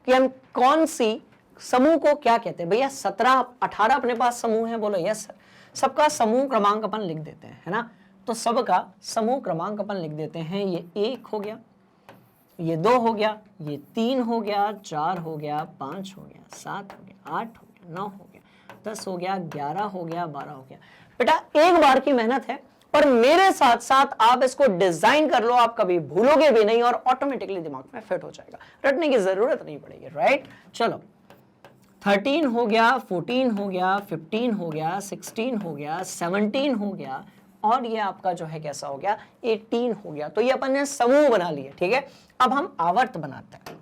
कि हम कौन सी समूह को क्या कहते हैं। भैया 17-18 अपने पास समूह है। बोलो यस सर। सबका समूह क्रमांक अपन लिख देते हैं, है ना। तो सबका समूह क्रमांक अपन लिख देते हैं। ये 1 हो गया, ये 2 हो गया, ये 3 हो गया, 4 हो गया, 5 हो गया, 7 हो गया, 8 हो गया, 9 हो गया, 10 हो गया, 11 हो गया, 12 हो गया। बेटा एक बार की मेहनत है, पर मेरे साथ साथ आप इसको डिजाइन कर लो, आप कभी भूलोगे भी नहीं और ऑटोमेटिकली दिमाग में फिट हो जाएगा, रटने की जरूरत नहीं पड़ेगी। राइट, चलो 13 हो गया, 14 हो गया, 15 हो गया, 16 हो गया, 17 हो गया, और ये आपका जो है कैसा हो गया, 18 हो गया। तो ये अपन ने समूह बना लिए, ठीक है। अब हम आवर्त बनाते हैं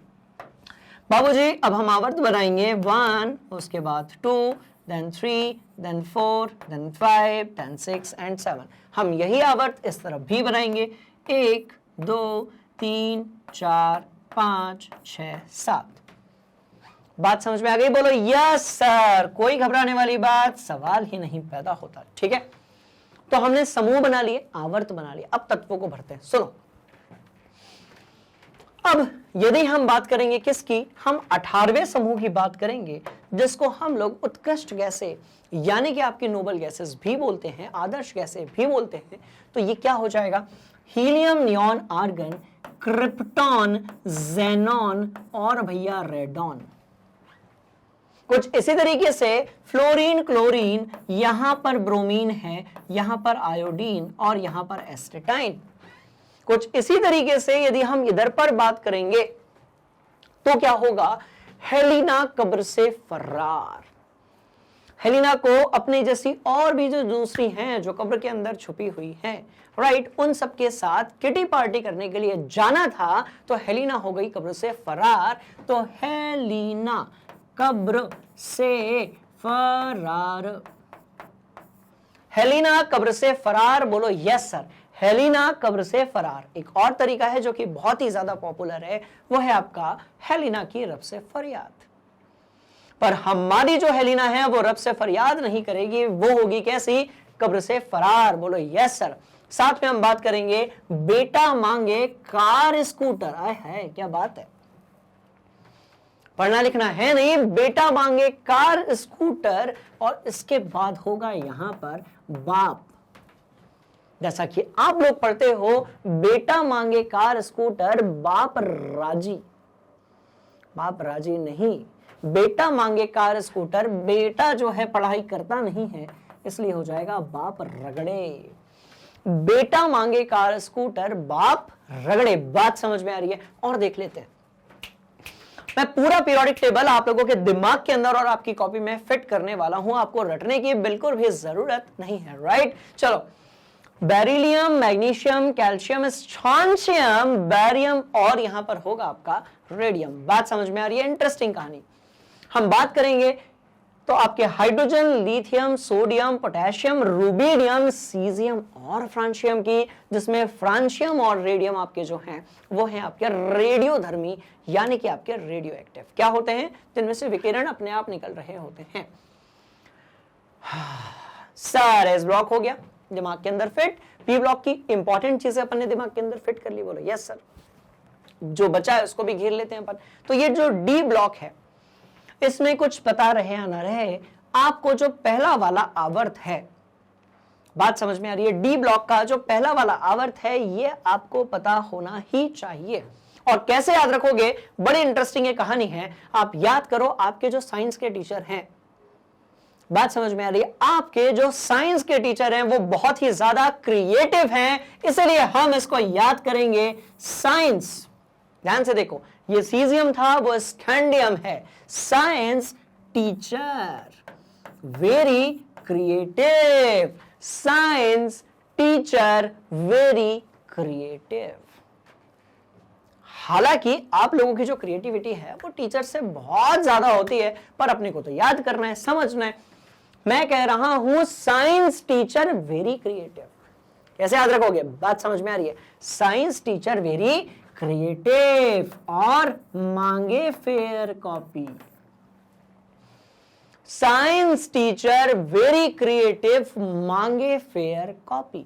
बाबूजी। अब हम आवर्त बनाएंगे 1, उसके बाद 2, then 3, then 4, then 5, then 6 and 7। हम यही आवर्त इस तरफ भी बनाएंगे। 1, 2, 3, 4, 5, 6, 7। बात समझ में आ गई? बोलो यस सर। कोई घबराने वाली बात, सवाल ही नहीं पैदा होता, ठीक है। तो हमने समूह बना लिए, आवर्त बना लिए, अब तत्वों को भरते हैं। सुनो, अब यदि हम बात करेंगे किसकी, हम 18वें समूह की बात करेंगे, जिसको हम लोग उत्कृष्ट गैसें यानी कि आपकी नोबल गैसेस भी बोलते हैं, आदर्श गैसें भी बोलते हैं। तो ये क्या हो जाएगा, helium, neon, argon, krypton, xenon और भैया रेडॉन। कुछ इसी तरीके से फ्लोरीन, क्लोरीन, यहां पर ब्रोमीन है, यहां पर आयोडीन और यहां पर एस्टेटाइन। कुछ इसी तरीके से यदि हम इधर पर बात करेंगे तो क्या होगा, हेलिना कब्र से फरार। हेलिना को अपने जैसी और भी जो दूसरी हैं जो कब्र के अंदर छुपी हुई हैं, राइट, उन सब के साथ किटी पार्टी करने के लिए जाना था, तो हेलिना हो गई कब्र से फरार। तो हेलिना कब्र से फरार, हेलिना कब्र से फरार। बोलो यस सर, हेलिना कब्र से फरार। एक और तरीका है जो कि बहुत ही ज्यादा पॉपुलर है, वो है आपका हेलिना की रब से फरियाद। पर हमारी जो हेलिना है वो रब से फरियाद नहीं करेगी, वो होगी कैसी? कब्र से फरार। बोलो यस सर। साथ में हम बात करेंगे बेटा मांगे कार स्कूटर। आए है, क्या बात है, पढ़ना लिखना है नहीं, बेटा मांगे कार स्कूटर और इसके बाद होगा यहां पर बाप। जैसा कि आप लोग पढ़ते हो, बेटा मांगे कार स्कूटर, बाप राजी। बाप राजी नहीं, बेटा मांगे कार स्कूटर, बेटा जो है पढ़ाई करता नहीं है, इसलिए हो जाएगा बाप रगड़े। बेटा मांगे कार स्कूटर, बाप रगड़े। बात समझ में आ रही है? और देख लेते हैं, मैं पूरा पीरियोडिक टेबल आप लोगों के दिमाग के अंदर और आपकी कॉपी में फिट करने वाला हूं, आपको रटने की बिल्कुल भी जरूरत नहीं है, राइट? चलो, beryllium, magnesium, calcium, strontium, barium और यहां पर होगा आपका रेडियम। बात समझ में आ रही है? इंटरेस्टिंग कहानी। हम बात करेंगे तो आपके hydrogen, lithium, sodium, potassium, rubidium, caesium और फ्रांशियम की, जिसमें फ्रांशियम और रेडियम आपके जो हैं वो हैं आपके रेडियोधर्मी, यानी कि आपके रेडियो एक्टिव। क्या होते हैं? जिनमें से विकिरण अपने आप निकल रहे होते हैं। सर एस ब्लॉक हो गया दिमाग के अंदर फिट। पी ब्लॉक की इंपॉर्टेंट चीजें अपन ने दिमाग के अंदर फिट कर ली। बोलो यस सर। जो बचा है उसको भी घेर लेते हैं अपन। तो ये जो डी ब्लॉक है, इसमें कुछ पता रहे या ना रहे, आपको जो पहला वाला आवर्त है, बात समझ में आ रही है? डी ब्लॉक का जो पहला वाला आवर्त है ये आपको पता होना ही चाहिए। और कैसे याद रखोगे? बड़ी इंटरेस्टिंग ये कहानी है। आप याद करो, आपके जो साइंस के टीचर हैं, बात समझ में आ रही है? आपके जो साइंस के टीचर हैं वो बहुत ही ज्यादा क्रिएटिव हैं, इसलिए हम इसको याद करेंगे साइंस। ध्यान से देखो, ये सीजियम था, वो स्कैंडियम है। Science teacher very creative, science teacher very creative. हालांकि आप लोगों की जो क्रिएटिविटी है वो टीचर से बहुत ज्यादा होती है, पर अपने को तो याद करना है, समझना है। मैं कह रहा हूं साइंस टीचर वेरी क्रिएटिव। कैसे याद रखोगे? बात समझ में आ रही है? साइंस टीचर वेरी क्रिएटिव और मांगे fair copy. Science teacher very creative, मांगे fair copy.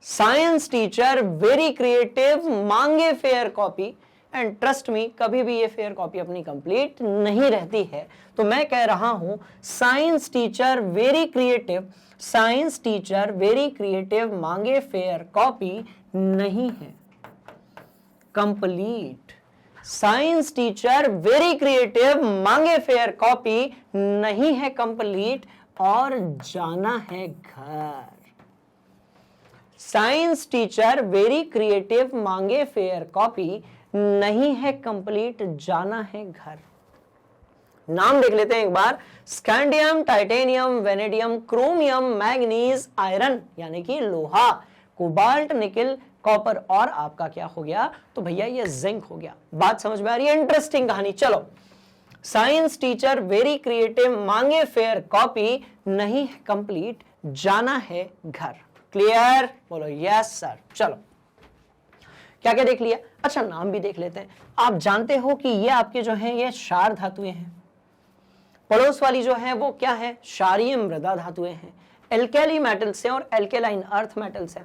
Science teacher very creative, मांगे fair copy. And trust me, कभी भी ये फेयर कॉपी अपनी कंप्लीट नहीं रहती है। तो मैं कह रहा हूं science teacher very creative, science teacher very creative, मांगे फेयर कॉपी नहीं है complete. Science teacher very creative, मांगे फेयर कॉपी नहीं है कंप्लीट और जाना है घर। साइंस टीचर वेरी क्रिएटिव, मांगे फेयर कॉपी नहीं है कंप्लीट, जाना है घर। नाम देख लेते हैं एक बार। Scandium, titanium, vanadium, chromium, manganese, iron यानी कि लोहा, कोबाल्ट, निकिल, कॉपर और आपका क्या हो गया? तो भैया ये जिंक हो गया। बात समझ में आ रही है? इंटरेस्टिंग कहानी। चलो, साइंस टीचर वेरी क्रिएटिव, मांगे फेयर कॉपी नहीं है कंप्लीट, जाना है घर। क्लियर? बोलो यस सर। चलो, क्या क्या देख लिया? अच्छा, नाम भी देख लेते हैं। आप जानते हो कि ये आपके जो हैं ये क्षार धातुएं हैं। पड़ोस वाली जो है वो क्या है? क्षारीय मृदा धातुएं हैं। एल्केली मेटल से और एल्केलाइन अर्थ मेटल से।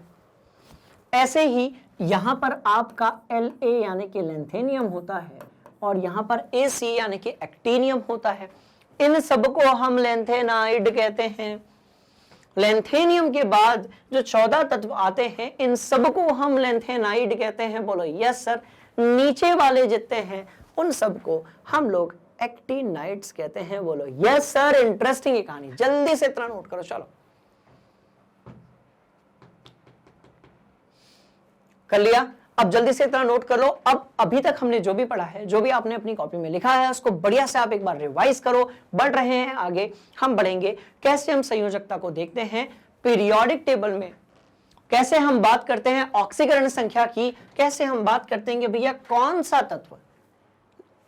ऐसे ही यहां पर आपका La यानी कि लेंथेनियम होता है और यहां पर Ac यानी कि एक्टिनियम होता है। इन सबको हम लेंथेनाइड कहते हैं। लेंथेनियम के बाद जो 14 तत्व आते हैं, इन सबको हम लेंथेनाइड कहते हैं। बोलो यस सर। नीचे वाले जितने हैं उन सबको हम लोग एक्टिनाइड्स कहते हैं। बोलो यस सर। इंटरेस्टिंग कहानी, जल्दी से इतना नोट करो। चलो, कर लिया? अब जल्दी से इतना नोट कर लो। अब अभी तक हमने जो भी पढ़ा है, जो भी आपने अपनी कॉपी में लिखा है, उसको बढ़िया से आप एक बार रिवाइज करो। बढ़ रहे हैं आगे, हम बढ़ेंगे। कैसे हम संयोजकता को देखते हैं पीरियोडिक टेबल में, कैसे हम बात करते हैं ऑक्सीकरण संख्या की, कैसे हम बात करते हैं कि भैया कौन सा तत्व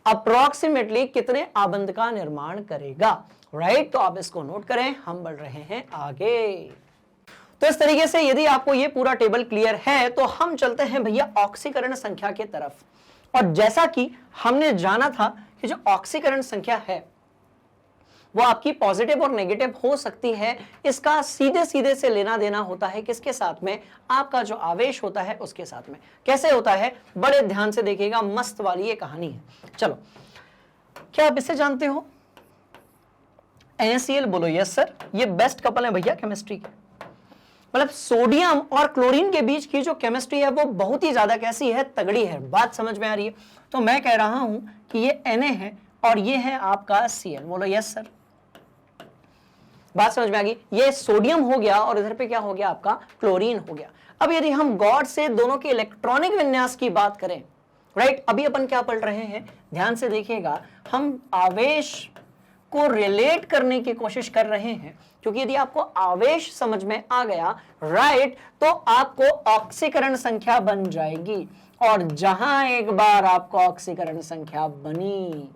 अप्रोक्सीमेटली कितने आबंध का निर्माण करेगा। राइट? तो आप इसको नोट करें, हम बढ़ रहे हैं आगे। तो इस तरीके से यदि आपको ये पूरा टेबल क्लियर है तो हम चलते हैं भैया ऑक्सीकरण संख्या के तरफ। और जैसा कि हमने जाना था कि जो ऑक्सीकरण संख्या है वो आपकी पॉजिटिव और नेगेटिव हो सकती है। इसका सीधे सीधे से लेना देना होता है किसके साथ में, आपका जो आवेश होता है उसके साथ में। कैसे होता है, बड़े ध्यान से देखिएगा, मस्त वाली ये कहानी है। चलो, क्या आप इसे जानते हो, NaCl? बोलो यस सर। ये बेस्ट कपल है भैया केमिस्ट्री के। मतलब सोडियम और क्लोरीन के बीच की जो केमिस्ट्री है वो बहुत ही ज्यादा कैसी है, तगड़ी है। बात समझ में आ रही है? तो मैं कह रहा हूं कि ये Na है और ये है आपका Cl। बोलो यस सर। बात समझ में आ गई? ये सोडियम हो गया और इधर पे क्या हो गया, आपका क्लोरीन हो गया। अब यदि हम गौर से दोनों के इलेक्ट्रॉनिक विन्यास की बात करें, राइट, अभी अपन क्या पढ़ रहे हैं, ध्यान से देखिएगा, हम आवेश को रिलेट करने की कोशिश कर रहे हैं, क्योंकि यदि आपको आवेश समझ में आ गया, राइट, तो आपको ऑक्सीकरण संख्या बन जाएगी। और जहां एक बार आपको ऑक्सीकरण संख्या बनी,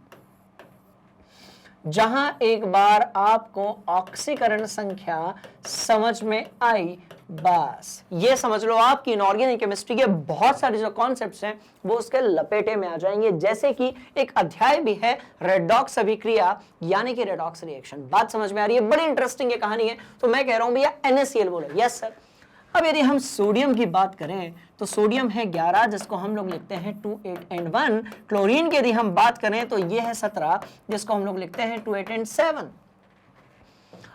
जहां एक बार आपको ऑक्सीकरण संख्या समझ में आई, बस ये समझ लो आपकी इनऑर्गेनिक केमिस्ट्री के बहुत सारे जो कॉन्सेप्ट्स हैं वो उसके लपेटे में आ जाएंगे। जैसे कि एक अध्याय भी है रेडॉक्स अभिक्रिया, यानी कि रेडॉक्स रिएक्शन। बात समझ में आ रही है? बड़ी इंटरेस्टिंग ये कहानी है। तो मैं कह रहा हूं भैया NaCl बोलो यस सर। अब यदि हम सोडियम की बात करें तो सोडियम है 11, जिसको हम लोग लिखते हैं 2 8 and 1। क्लोरीन की यदि हम बात करें तो ये है 17, जिसको हम लोग लिखते हैं 2 8 and 7।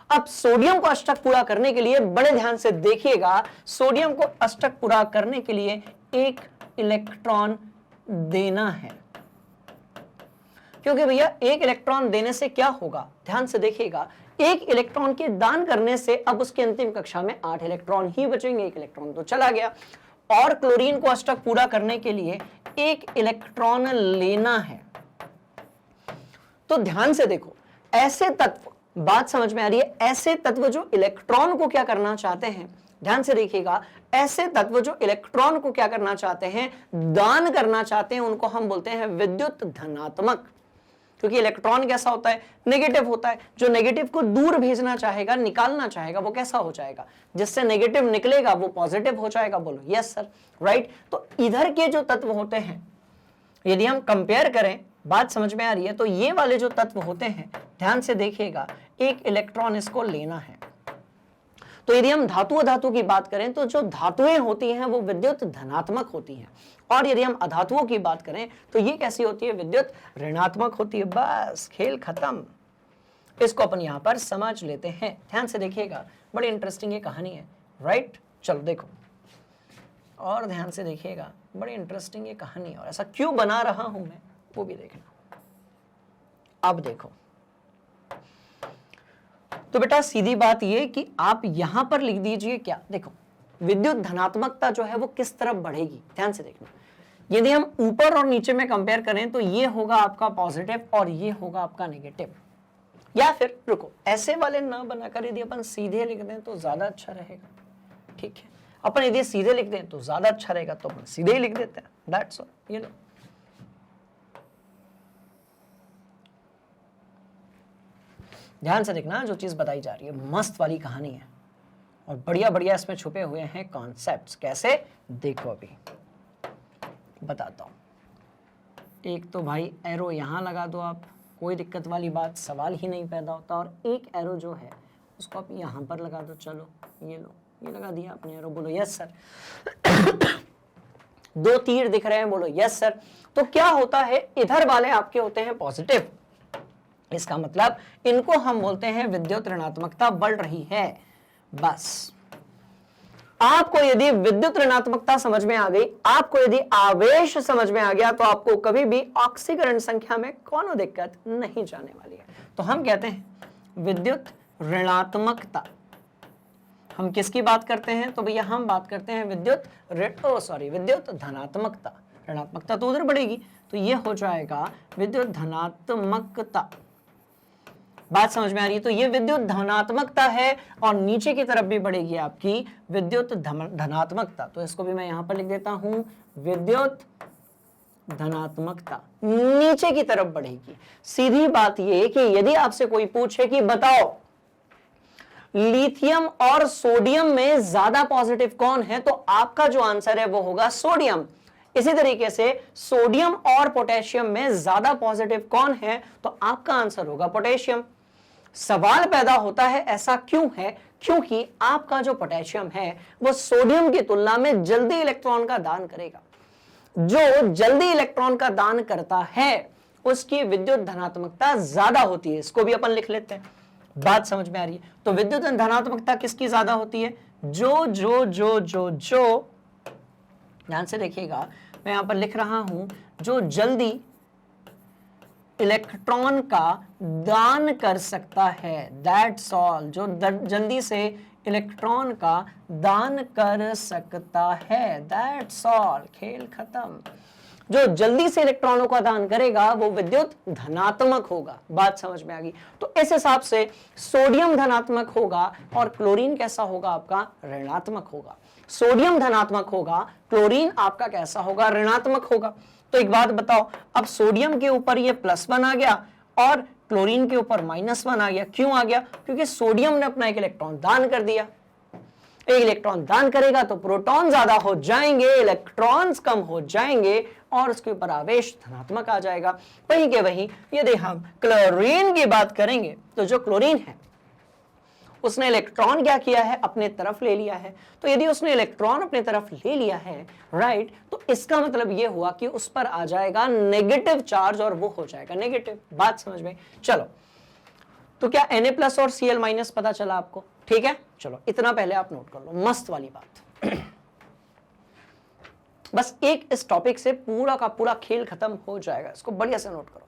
अब सोडियम को अष्टक पूरा करने के लिए बड़े ध्यान से देखिएगा, सोडियम को अष्टक पूरा करने के लिए एक इलेक्ट्रॉन देना है, क्योंकि भैया एक इलेक्ट्रॉन देने से क्या होगा, ध्यान से देखिएगा, एक इलेक्ट्रॉन के दान करने से अब उसकी अंतिम कक्षा में 8 इलेक्ट्रॉन ही बचेंगे, एक इलेक्ट्रॉन तो चला गया। और क्लोरीन को अष्टक पूरा करने के लिए एक इलेक्ट्रॉन लेना है। तो ध्यान से देखो, ऐसे तत्व, बात समझ में आ रही है, ऐसे तत्व जो इलेक्ट्रॉन को क्या करना चाहते हैं, ध्यान से देखिएगा, ऐसे तत्व जो इलेक्ट्रॉन को क्या करना चाहते हैं, दान करना चाहते हैं, उनको हम बोलते हैं विद्युत धनात्मक। क्योंकि इलेक्ट्रॉन कैसा होता है, नेगेटिव होता है। जो नेगेटिव को दूर भेजना चाहेगा, निकालना चाहेगा, वो कैसा हो जाएगा, जिससे नेगेटिव निकलेगा वो पॉजिटिव हो जाएगा। बोलो यस सर, राइट। तो इधर के जो तत्व होते हैं, यदि हम कंपेयर करें, बात समझ में आ रही है, तो ये वाले जो तत्व होते हैं, ध्यान से देखिएगा, एक इलेक्ट्रॉन इसको लेना है। तो यदि हम धातु अधातु की बात करें तो जो धातुएं होती हैं वो विद्युत धनात्मक होती हैं, और यदि हम अधातुओं की बात करें तो ये कैसी होती है, विद्युत ऋणात्मक होती है। बस खेल खत्म। इसको अपन यहां पर समझ लेते हैं। ध्यान से देखिएगा, बड़ी इंटरेस्टिंग ये कहानी है, राइट। चलो देखो, और ध्यान से देखिएगा, बड़ी इंटरेस्टिंग ये कहानी है, और ऐसा क्यों बना रहा हूं मैं वो भी देखना। अब देखो, तो बेटा सीधी बात ये कि आप यहां पर लिख दीजिए क्या, देखो विद्युत धनात्मकता जो है वो किस तरफ बढ़ेगी, ध्यान से देखना। यदि हम ऊपर और नीचे में कंपेयर करें तो ये होगा आपका पॉजिटिव और ये होगा आपका नेगेटिव। या फिर रुको, ऐसे वाले ना बनाकर यदि अपन सीधे लिख दें तो ज्यादा अच्छा रहेगा, ठीक है। अपन यदि सीधे लिख दें तो ज्यादा अच्छा रहेगा, तो अपन सीधे ही लिख देते हैं, दैट्स ऑल, ये लो। ध्यान से देखना, जो चीज बताई जा रही है मस्त वाली कहानी है, और बढ़िया बढ़िया इसमें छुपे हुए हैं कॉन्सेप्ट्स। कैसे, देखो अभी बताता हूं। एक तो भाई एरो यहां लगा दो आप, कोई दिक्कत वाली बात, सवाल ही नहीं पैदा होता। और एक एरो जो है उसको आप यहां पर लगा दो। चलो ये लो, ये लगा दिया आपने एरो। बोलो यस सर। 2 तीर दिख रहे हैं, बोलो यस सर। तो क्या होता है, इधर वाले आपके होते हैं पॉजिटिव, इसका मतलब इनको हम बोलते हैं विद्युत ऋणात्मकता बढ़ रही है। बस आपको यदि विद्युत ऋणात्मकता समझ में आ गई, आपको यदि आवेश समझ में आ गया, तो आपको कभी भी ऑक्सीकरण संख्या में कोनो दिक्कत नहीं जाने वाली है। तो हम कहते हैं विद्युत ऋणात्मकता। हम किसकी बात करते हैं, तो भैया हम बात करते हैं विद्युत धनात्मकता। ऋणात्मकता तो उधर बढ़ेगी, तो ये हो जाएगा विद्युत धनात्मकता। बात समझ में आ रही है? तो ये विद्युत धनात्मकता है, और नीचे की तरफ भी बढ़ेगी आपकी विद्युत धनात्मकता। तो इसको भी मैं यहां पर लिख देता हूं, विद्युत धनात्मकता नीचे की तरफ बढ़ेगी। सीधी बात ये कि यदि आपसे कोई पूछे कि बताओ लिथियम और सोडियम में ज्यादा पॉजिटिव कौन है, तो आपका जो आंसर है वो होगा सोडियम। इसी तरीके से सोडियम और पोटेशियम में ज्यादा पॉजिटिव कौन है, तो आपका आंसर होगा पोटेशियम। सवाल पैदा होता है ऐसा क्यों है? क्योंकि आपका जो पोटेशियम है वो सोडियम की तुलना में जल्दी इलेक्ट्रॉन का दान करेगा। जो जल्दी इलेक्ट्रॉन का दान करता है उसकी विद्युत धनात्मकता ज्यादा होती है। इसको भी अपन लिख लेते हैं, बात समझ में आ रही है? तो विद्युत धनात्मकता किसकी ज्यादा होती है? जो जो जो जो जो ध्यान से देखिएगा, मैं यहां पर लिख रहा हूं, जो जल्दी इलेक्ट्रॉन का दान कर सकता है, दैट्स ऑल। जो जल्दी से इलेक्ट्रॉन का दान कर सकता है, दैट्स ऑल, खेल खत्म। जो जल्दी से इलेक्ट्रॉनों का दान करेगा वो विद्युत धनात्मक होगा। बात समझ में आ गई? तो इस हिसाब से सोडियम धनात्मक होगा और क्लोरीन कैसा होगा आपका? ऋणात्मक होगा। सोडियम धनात्मक होगा, क्लोरीन आपका कैसा होगा? ऋणात्मक होगा। तो एक बात बताओ, अब सोडियम के ऊपर ये +1 आ गया और क्लोरीन के ऊपर -1 आ गया। क्यों आ गया? क्योंकि सोडियम ने अपना एक इलेक्ट्रॉन दान कर दिया। एक इलेक्ट्रॉन दान करेगा तो प्रोटॉन ज्यादा हो जाएंगे, इलेक्ट्रॉन्स कम हो जाएंगे और उसके ऊपर आवेश धनात्मक आ जाएगा। वही के वही यदि हम क्लोरीन की बात करेंगे तो जो क्लोरीन है उसने इलेक्ट्रॉन क्या किया है? अपने तरफ ले लिया है। तो यदि उसने इलेक्ट्रॉन अपने तरफ ले लिया है, राइट, तो इसका मतलब यह हुआ कि उस पर आ जाएगा नेगेटिव चार्ज और वो हो जाएगा नेगेटिव। बात समझ में? चलो, तो क्या Na+ और Cl- पता चला आपको? ठीक है, चलो इतना पहले आप नोट कर लो, मस्त वाली बात। बस एक इस टॉपिक से पूरा का पूरा खेल खत्म हो जाएगा। इसको बढ़िया से नोट करो।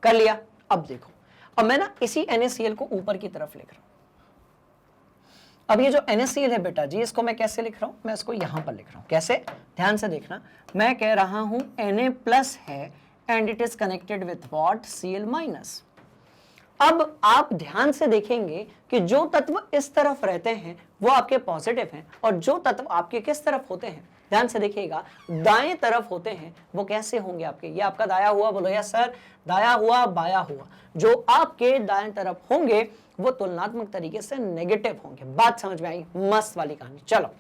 कर लिया? अब देखो, अब मैं ना इसी NaCl को ऊपर की तरफ लिख रहा हूं। अब ये जो NaCl है बेटा जी, इसको मैं कैसे लिख रहा हूं? मैं इसको यहां पर लिख रहा हूं। कैसे? ध्यान से देखना, मैं कह रहा हूं Na+ है and it is connected with what? Cl-। अब आप ध्यान से देखेंगे कि जो तत्व इस तरफ रहते हैं वो आपके पॉजिटिव हैं और जो तत्व आपके किस तरफ होते हैं? ध्यान से देखिएगा, दाएं तरफ होते हैं। वो कैसे होंगे आपके? ये आपका दाया हुआ, बोलो यस सर, दाया हुआ, बाया हुआ। जो आपके दाएं तरफ होंगे वो तुलनात्मक तरीके से नेगेटिव होंगे। बात समझ में आई? मस्त वाली कहानी। चलो,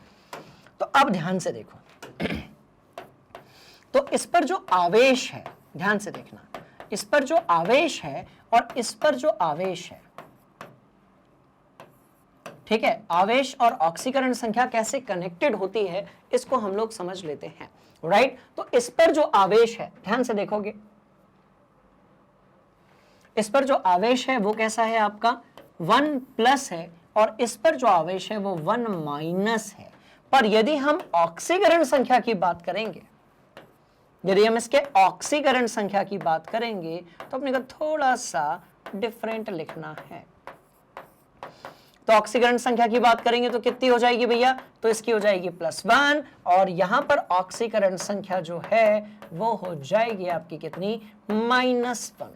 तो अब ध्यान से देखो, तो इस पर जो आवेश है, ध्यान से देखना, इस पर जो आवेश है और इस पर जो आवेश है, ठीक है, आवेश और ऑक्सीकरण संख्या कैसे कनेक्टेड होती है इसको हम लोग समझ लेते हैं, राइट। तो इस पर जो आवेश है, ध्यान से देखोगे, इस पर जो आवेश है वो कैसा है आपका? 1+ है और इस पर जो आवेश है वो 1- है। पर यदि हम ऑक्सीकरण संख्या की बात करेंगे, यदि हम इसके ऑक्सीकरण संख्या की बात करेंगे तो अपने को थोड़ा सा डिफरेंट लिखना है। तो ऑक्सीकरण संख्या की बात करेंगे तो कितनी हो जाएगी भैया? तो इसकी हो जाएगी +1 और यहां पर ऑक्सीकरण संख्या जो है वो हो जाएगी आपकी कितनी? -1।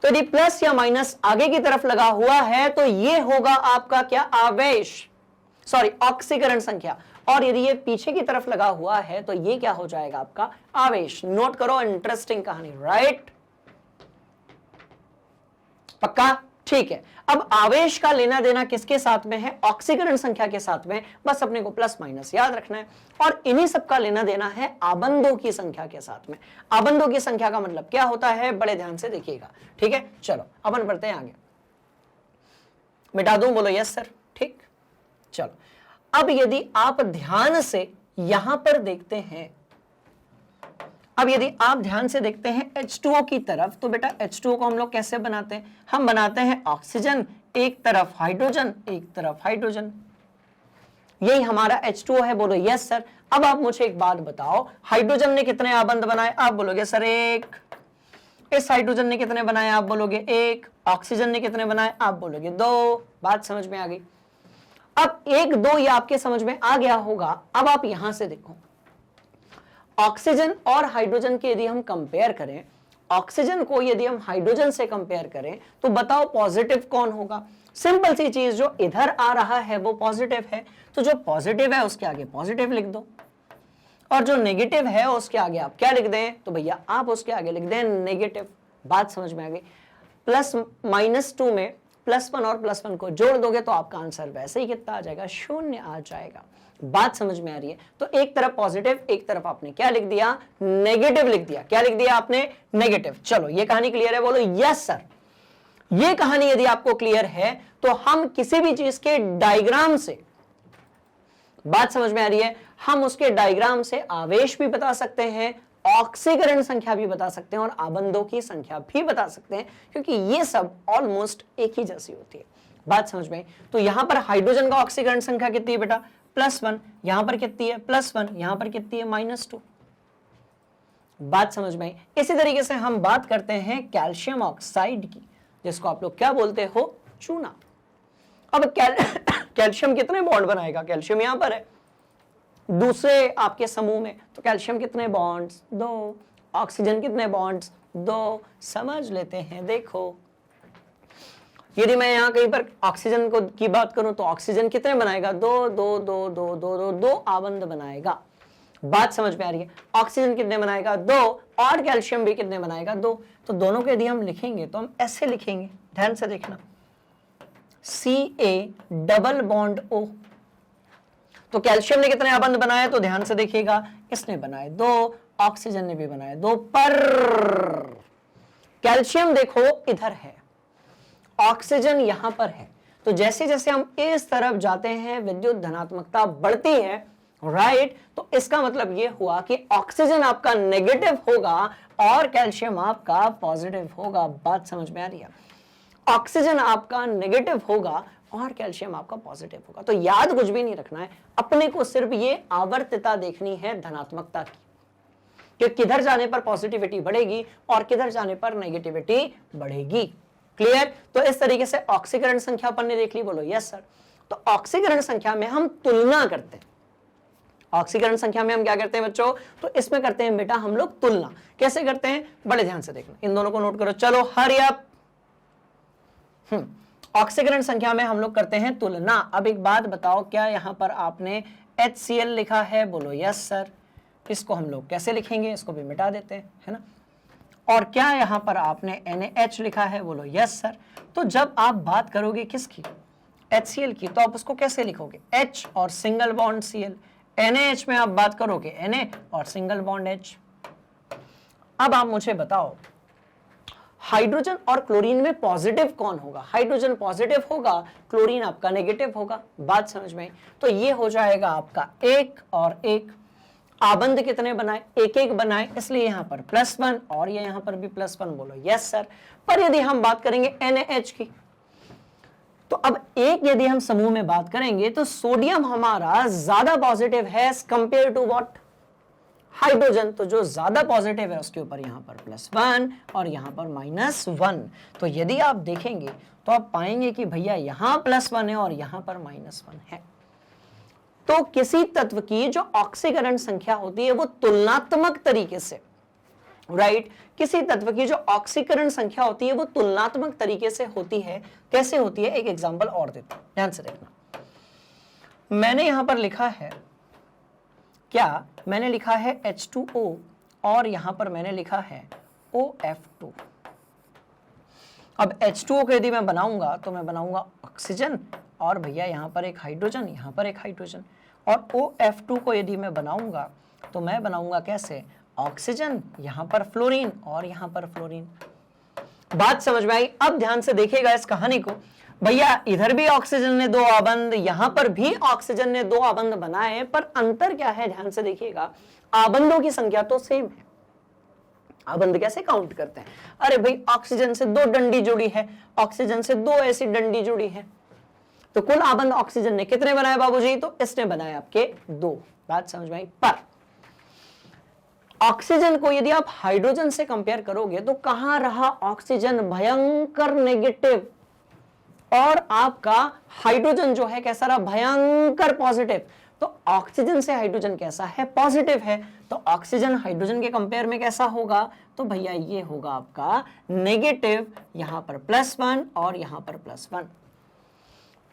तो यदि प्लस या माइनस आगे की तरफ लगा हुआ है तो ये होगा आपका क्या? आवेश, सॉरी ऑक्सीकरण संख्या। और यदि ये पीछे की तरफ लगा हुआ है तो ये क्या हो जाएगा आपका? आवेश। नोट करो, इंटरेस्टिंग कहानी, राइट? पक्का? ठीक है। अब आवेश का लेना देना किसके साथ में है? ऑक्सीकरण संख्या के साथ में। बस अपने को प्लस माइनस याद रखना है और इन्हीं सब का लेना देना है आबंधों की संख्या के साथ में। आबंधों की संख्या का मतलब क्या होता है? बड़े ध्यान से देखिएगा, ठीक है। चलो अपन बढ़ते हैं आगे। मिटा दूं? बोलो यस सर। ठीक, चलो अब यदि आप ध्यान से यहां पर देखते हैं, अब यदि आप ध्यान से देखते हैं H2O की तरफ, तो बेटा H2O को हम लोग कैसे बनाते हैं? हम बनाते हैं ऑक्सीजन, एक तरफ हाइड्रोजन, एक तरफ हाइड्रोजन। यही हमारा H2O है। बोलो यस सर। अब आप मुझे एक बात बताओ, हाइड्रोजन ने कितने आबंध बनाए? आप बोलोगे सर 1। इस हाइड्रोजन ने कितने बनाए? आप बोलोगे 1। ऑक्सीजन ने कितने बनाए? आप बोलोगे 2। बात समझ में आ गई? अब 1 2 ये आपके समझ में आ गया होगा। अब आप यहां से देखो, ऑक्सीजन और हाइड्रोजन के यदि हम कंपेयर करें, ऑक्सीजन को यदि हम हाइड्रोजन से कंपेयर करें तो बताओ पॉजिटिव कौन होगा? सिंपल सी चीज, जो इधर आ रहा है वो पॉजिटिव है, तो जो पॉजिटिव है उसके आगे पॉजिटिव लिख दो और जो नेगेटिव है उसके आगे आप क्या लिख दें? तो भैया आप उसके आगे लिख दें नेगेटिव। बात समझ में आ गई? +-2 में +1 और +1 को जोड़ दोगे तो आपका आंसर वैसे ही कितना आ जाएगा? 0 आ जाएगा। बात समझ में आ रही है? तो एक तरफ पॉजिटिव, एक तरफ आपने क्या लिख दिया? नेगेटिव लिख दिया। क्या लिख दिया आपने? नेगेटिव। चलो ये कहानी क्लियर है? बोलो यस सर। ये कहानी यदि आपको क्लियर है तो हम किसी भी चीज के डायग्राम से, बात समझ में आ रही है, हम उसके डायग्राम से आवेश भी बता सकते हैं, ऑक्सीकरण संख्या भी बता सकते हैं और आबंधों की संख्या भी बता सकते हैं, क्योंकि ये सब ऑलमोस्ट एक ही जैसी होती है। बात समझ में? तो यहां पर हाइड्रोजन का ऑक्सीकरण संख्या कितनी है बेटा? +1। यहां पर कितनी है? +1। यहां पर कितनी है? -2। बात समझ में? इसी तरीके से हम बात करते हैं कैल्शियम ऑक्साइड की, जिसको आप लोग क्या बोलते हो? चूना। अब कैल्शियम कितने बॉन्ड बनाएगा? कैल्शियम यहां पर है दूसरे आपके समूह में, तो कैल्शियम कितने बॉन्ड्स? 2। ऑक्सीजन कितने बॉन्ड्स? 2। समझ लेते हैं। देखो, यदि मैं यहां कहीं पर ऑक्सीजन को की बात करूं तो ऑक्सीजन कितने बनाएगा? 2 2 2 2 2 2 2 आबंध बनाएगा। बात समझ में आ रही है? ऑक्सीजन कितने बनाएगा? 2। और कैल्शियम भी कितने बनाएगा? 2। तो दोनों को यदि हम लिखेंगे तो हम ऐसे लिखेंगे, ध्यान से देखना, Ca डबल बॉन्ड O। तो कैल्शियम ने कितने आबंध बनाए? तो ध्यान से देखिएगा, इसने बनाए 2, ऑक्सीजन ने भी बनाए 2, पर कैल्शियम देखो इधर है, ऑक्सीजन यहां पर है। तो जैसे जैसे हम इस तरफ जाते हैं विद्युत धनात्मकता बढ़ती है, राइट? तो इसका मतलब यह हुआ कि ऑक्सीजन आपका नेगेटिव होगा और कैल्शियम आपका पॉजिटिव होगा। बात समझ में आ रही है? ऑक्सीजन आपका नेगेटिव होगा और कैल्शियम आपका पॉजिटिव होगा। तो याद कुछ भी नहीं रखना है, अपने को सिर्फ ये आवर्तता देखनी है धनात्मकता की, कि किधर जाने पर पॉजिटिविटी बढ़ेगी और किधर जाने पर नेगेटिविटी बढ़ेगी। क्लियर? तो इस तरीके से ऑक्सीकरण संख्या अपन ने देख ली। बोलो यस सर। तो ऑक्सीकरण संख्या में हम तुलना करते हैं। ऑक्सीकरण संख्या में हम क्या करते हैं बच्चों? तो इसमें करते हैं बेटा हम लोग तुलना। कैसे करते हैं? बड़े ध्यान से देखना, इन दोनों को नोट करो। चलो हरी अप। ऑक्सीकरण संख्या में हम लोग करते हैं तुलना। अब एक बात बताओ, क्या यहां पर आपने HCl लिखा है? बोलो यस सर। इसको हम लोग कैसे लिखेंगे? इसको भी मिटा देते हैं, है ना। और क्या यहां पर आपने NaH लिखा है? बोलो यस सर। तो जब आप बात करोगे किसकी? HCl की, तो आप उसको कैसे लिखोगे? H और सिंगल बॉन्ड Cl। NaH में आप बात करोगे Na और सिंगल बॉन्ड H। अब आप मुझे बताओ, हाइड्रोजन और क्लोरीन में पॉजिटिव कौन होगा? हाइड्रोजन पॉजिटिव होगा, क्लोरीन आपका नेगेटिव होगा। बात समझ में? तो ये हो जाएगा आपका 1 और 1। आबंध कितने बनाए? 1 1 बनाए, इसलिए यहां पर +1 और ये यहां पर भी +1। बोलो यस सर। पर यदि हम बात करेंगे NaH की, तो अब एक यदि हम समूह में बात करेंगे तो सोडियम हमारा ज्यादा पॉजिटिव है कंपेयर टू व्हाट? हाइड्रोजन। तो जो ज्यादा पॉजिटिव है उसके ऊपर यहां पर +1 और यहां पर -1। तो यदि आप देखेंगे तो आप पाएंगे कि भैया यहां +1 है और यहां पर -1 है। तो किसी तत्व की जो ऑक्सीकरण संख्या होती है वो तुलनात्मक तरीके से, राइट, किसी तत्व की जो ऑक्सीकरण संख्या होती है वो तुलनात्मक तरीके से होती है। कैसे होती है? एक एग्जांपल और देता हूं, ध्यान से देखना। मैंने यहां पर लिखा है, क्या मैंने लिखा है H2O और यहां पर मैंने लिखा है OF2। अब H2O को यदि मैं बनाऊंगा तो मैं बनाऊंगा ऑक्सीजन और भैया यहां पर एक हाइड्रोजन, यहां पर एक हाइड्रोजन। और OF2 को यदि मैं बनाऊंगा तो मैं बनाऊंगा कैसे? ऑक्सीजन, यहां पर फ्लोरीन और यहां पर फ्लोरीन। बात समझ में आई? अब ध्यान से देखिएगा इस कहानी को। भैया इधर भी ऑक्सीजन ने 2 आबंध, यहां पर भी ऑक्सीजन ने 2 आबंध बनाए, पर अंतर क्या है? ध्यान से देखिएगा, आबंधों की संख्या तो सेम है। आबंध कैसे काउंट करते हैं? अरे भाई ऑक्सीजन से 2 डंडी जुड़ी है, ऑक्सीजन से 2 ऐसी डंडी जुड़ी है, तो कुल आबंध ऑक्सीजन ने कितने बनाए बाबूजी? तो इसने बनाए आपके 2। बात समझ में आई? पर ऑक्सीजन को यदि आप हाइड्रोजन से कंपेयर करोगे तो कहां रहा ऑक्सीजन? भयंकर नेगेटिव, और आपका हाइड्रोजन जो है कैसा रहा? भयंकर पॉजिटिव। तो ऑक्सीजन से हाइड्रोजन कैसा है? पॉजिटिव है। तो ऑक्सीजन हाइड्रोजन के कंपेयर में कैसा होगा? तो भैया ये होगा आपका नेगेटिव, यहां पर +1 और यहां पर +1।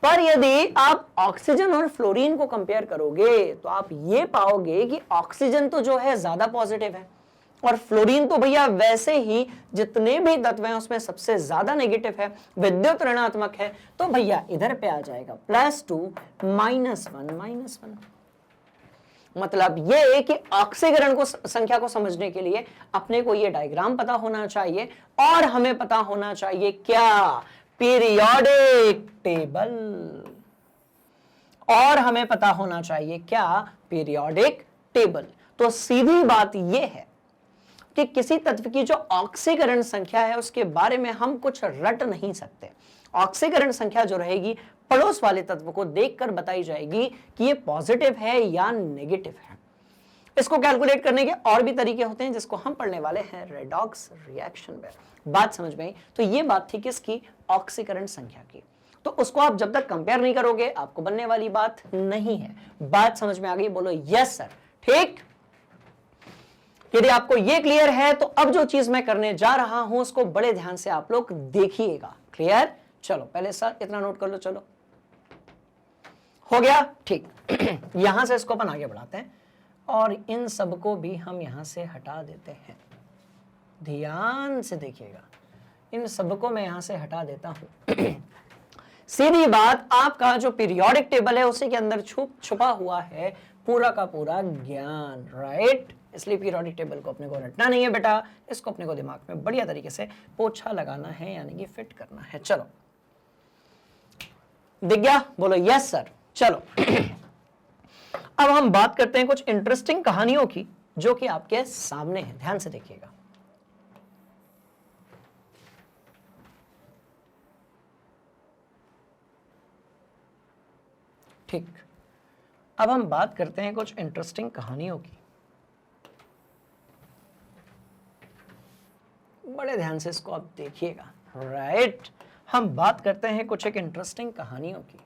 पर यदि आप ऑक्सीजन और फ्लोरीन को कंपेयर करोगे तो आप ये पाओगे कि ऑक्सीजन तो जो है ज्यादा पॉजिटिव है और फ्लोरीन तो भैया वैसे ही जितने भी तत्व हैं उसमें सबसे ज्यादा नेगेटिव है, विद्युत ऋणात्मक है। तो भैया इधर पे आ जाएगा +2 -1 -1। मतलब ये कि ऑक्सीकरण को संख्या को समझने के लिए अपने को ये डायग्राम पता होना चाहिए और हमें पता होना चाहिए क्या, पीरियोडिक टेबल, और हमें पता होना चाहिए क्या, पीरियोडिक टेबल। तो सीधी बात यह है कि किसी तत्व की जो ऑक्सीकरण संख्या है उसके बारे में हम कुछ रट नहीं सकते। ऑक्सीकरण संख्या जो रहेगी पड़ोस वाले तत्व को देखकर बताई जाएगी कि ये पॉजिटिव है या नेगेटिव है। इसको कैलकुलेट करने के और भी तरीके होते हैं जिसको हम पढ़ने वाले हैं रेडॉक्स रिएक्शन में। बात समझ में आई? तो ये बात थी किसकी, ऑक्सीकरण संख्या की। तो उसको आप जब तक कंपेयर नहीं करोगे आपको बनने वाली बात नहीं है। बात समझ में आ गई? बोलो यस सर। ठीक, यदि आपको ये क्लियर है तो अब जो चीज मैं करने जा रहा हूं उसको बड़े ध्यान से आप लोग देखिएगा। क्लियर? चलो पहले सर इतना नोट कर लो। चलो हो गया? ठीक यहां से इसको अपन आगे बढ़ाते हैं और इन सबको भी हम यहां से हटा देते हैं। ध्यान से देखिएगा, इन सबको मैं यहां से हटा देता हूं। सीधी बात, आपका जो पीरियोडिक टेबल है उसी के अंदर छुपा हुआ है पूरा का पूरा ज्ञान, राइट? इसलिए पीरियोडिक टेबल को अपने को रटना नहीं है बेटा, इसको अपने को दिमाग में बढ़िया तरीके से पोछा लगाना है, यानी कि फिट करना है। चलो दिख गया? बोलो यस सर। चलो अब हम बात करते हैं कुछ इंटरेस्टिंग कहानियों की जो कि आपके सामने है। ध्यान से देखिएगा। ठीक, अब हम बात करते हैं कुछ इंटरेस्टिंग कहानियों की। बड़े ध्यान से इसको आप देखिएगा, राइट? हम बात करते हैं कुछ एक इंटरेस्टिंग कहानियों की।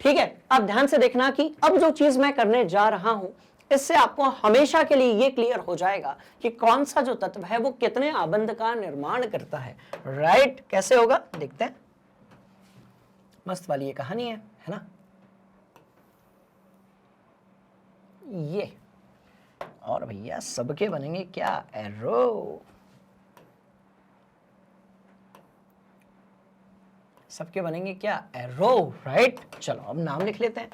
ठीक है, अब ध्यान से देखना कि अब जो चीज मैं करने जा रहा हूं इससे आपको हमेशा के लिए ये क्लियर हो जाएगा कि कौन सा जो तत्व है वो कितने आबंध का निर्माण करता है, राइट? कैसे होगा देखते हैं। मस्त वाली ये कहानी है ना? ये और भैया सबके बनेंगे क्या, एरो। सबके बनेंगे क्या, एरो, राइट? चलो अब नाम लिख लेते हैं।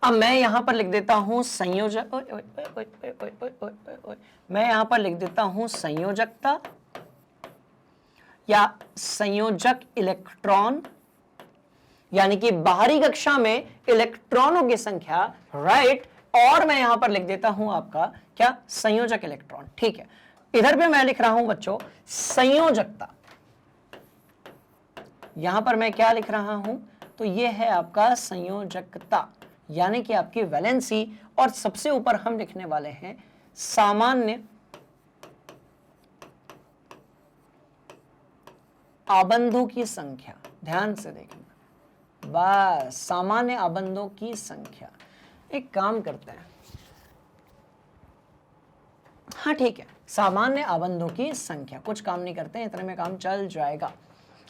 अब मैं यहां पर लिख देता हूं संयोजक, मैं यहां पर लिख देता हूं संयोजकता या संयोजक इलेक्ट्रॉन, यानी कि बाहरी कक्षा में इलेक्ट्रॉनों की संख्या, राइट? और मैं यहां पर लिख देता हूं आपका क्या, संयोजक इलेक्ट्रॉन। ठीक है, इधर पे मैं लिख रहा हूं बच्चों संयोजकता। यहां पर मैं क्या लिख रहा हूं, तो ये है आपका संयोजकता, यानी कि आपकी वैलेंसी। और सबसे ऊपर हम लिखने वाले हैं सामान्य आबंधों की संख्या। ध्यान से देखना, बस सामान्य आबंधों की संख्या। एक काम करते हैं, हाँ ठीक है, सामान्य आबंधों की संख्या, कुछ काम नहीं करते हैं, इतने में काम चल जाएगा।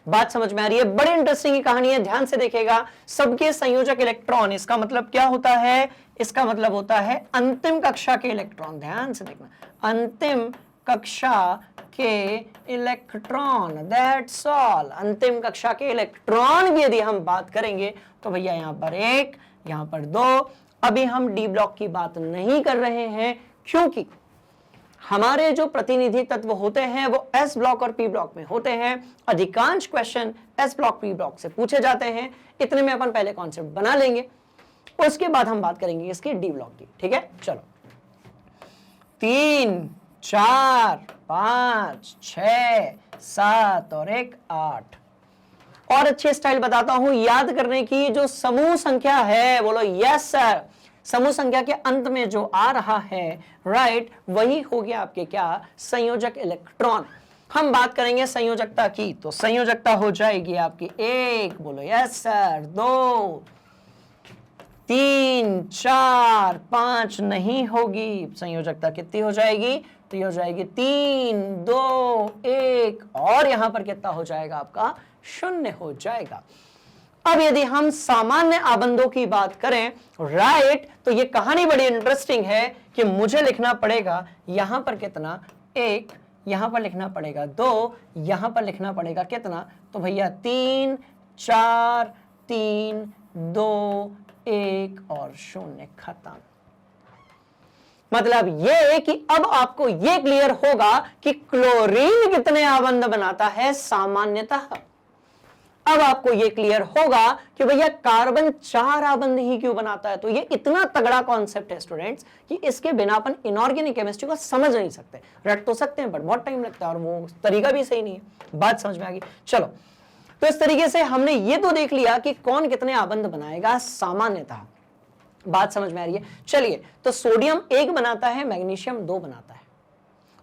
बात समझ में आ रही है? बड़ी इंटरेस्टिंग कहानी है, ध्यान से देखिएगा। सबके संयोजक इलेक्ट्रॉन, इसका मतलब क्या होता है, इसका मतलब होता है अंतिम कक्षा के इलेक्ट्रॉन। ध्यान से देखना, अंतिम कक्षा के इलेक्ट्रॉन, दैट्स ऑल। अंतिम कक्षा के इलेक्ट्रॉन की यदि हम बात करेंगे तो भैया यहां पर 1, यहां पर 2। अभी हम डी ब्लॉक की बात नहीं कर रहे हैं क्योंकि हमारे जो प्रतिनिधि तत्व होते हैं वो एस ब्लॉक और पी ब्लॉक में होते हैं। अधिकांश question S block P block से पूछे जाते हैं। इतने में अपन पहले कॉन्सेप्ट बना लेंगे, उसके बाद हम बात करेंगे इसकी डी ब्लॉक की। ठीक है, चलो 3, 4, 5, 6, 7 और 1, 8। और अच्छे स्टाइल बताता हूं याद करने की, जो समूह संख्या है, बोलो यस सर, समूह संख्या के अंत में जो आ रहा है, राइट, वही हो गया आपके क्या, संयोजक इलेक्ट्रॉन। हम बात करेंगे संयोजकता की, तो संयोजकता हो जाएगी आपकी 1, बोलो यस सर, 2, 3, 4, 5 नहीं होगी। संयोजकता कितनी हो जाएगी, तो ये हो जाएगी 3, 2, 1, और यहां पर कितना हो जाएगा आपका, 0 हो जाएगा। अब यदि हम सामान्य आबंधों की बात करें, राइट, तो ये कहानी बड़ी इंटरेस्टिंग है कि मुझे लिखना पड़ेगा यहां पर कितना, 1, यहां पर लिखना पड़ेगा 2, यहां पर लिखना पड़ेगा कितना, तो भैया 3, 4 3 2 1 और 0 खत्म। मतलब ये है कि अब आपको ये क्लियर होगा कि क्लोरीन कितने आबंध बनाता है सामान्यतः। अब आपको ये क्लियर होगा कि भैया कार्बन 4 आबंध ही क्यों बनाता है। तो ये इतना तगड़ा कॉन्सेप्ट है स्टूडेंट्स कि इसके बिना अपन इनऑर्गेनिक केमिस्ट्री को समझ नहीं सकते। रट तो सकते हैं बट बहुत टाइम लगता है और वो तरीका भी सही नहीं है। बात समझ में आ गई। चलो, तो इस तरीके से हमने ये तो देख लिया कि कौन कितने आबंध बनाएगा सामान्यतः। बात समझ में आ रही है। चलिए, तो सोडियम 1 बनाता है, मैग्नीशियम 2 बनाता है।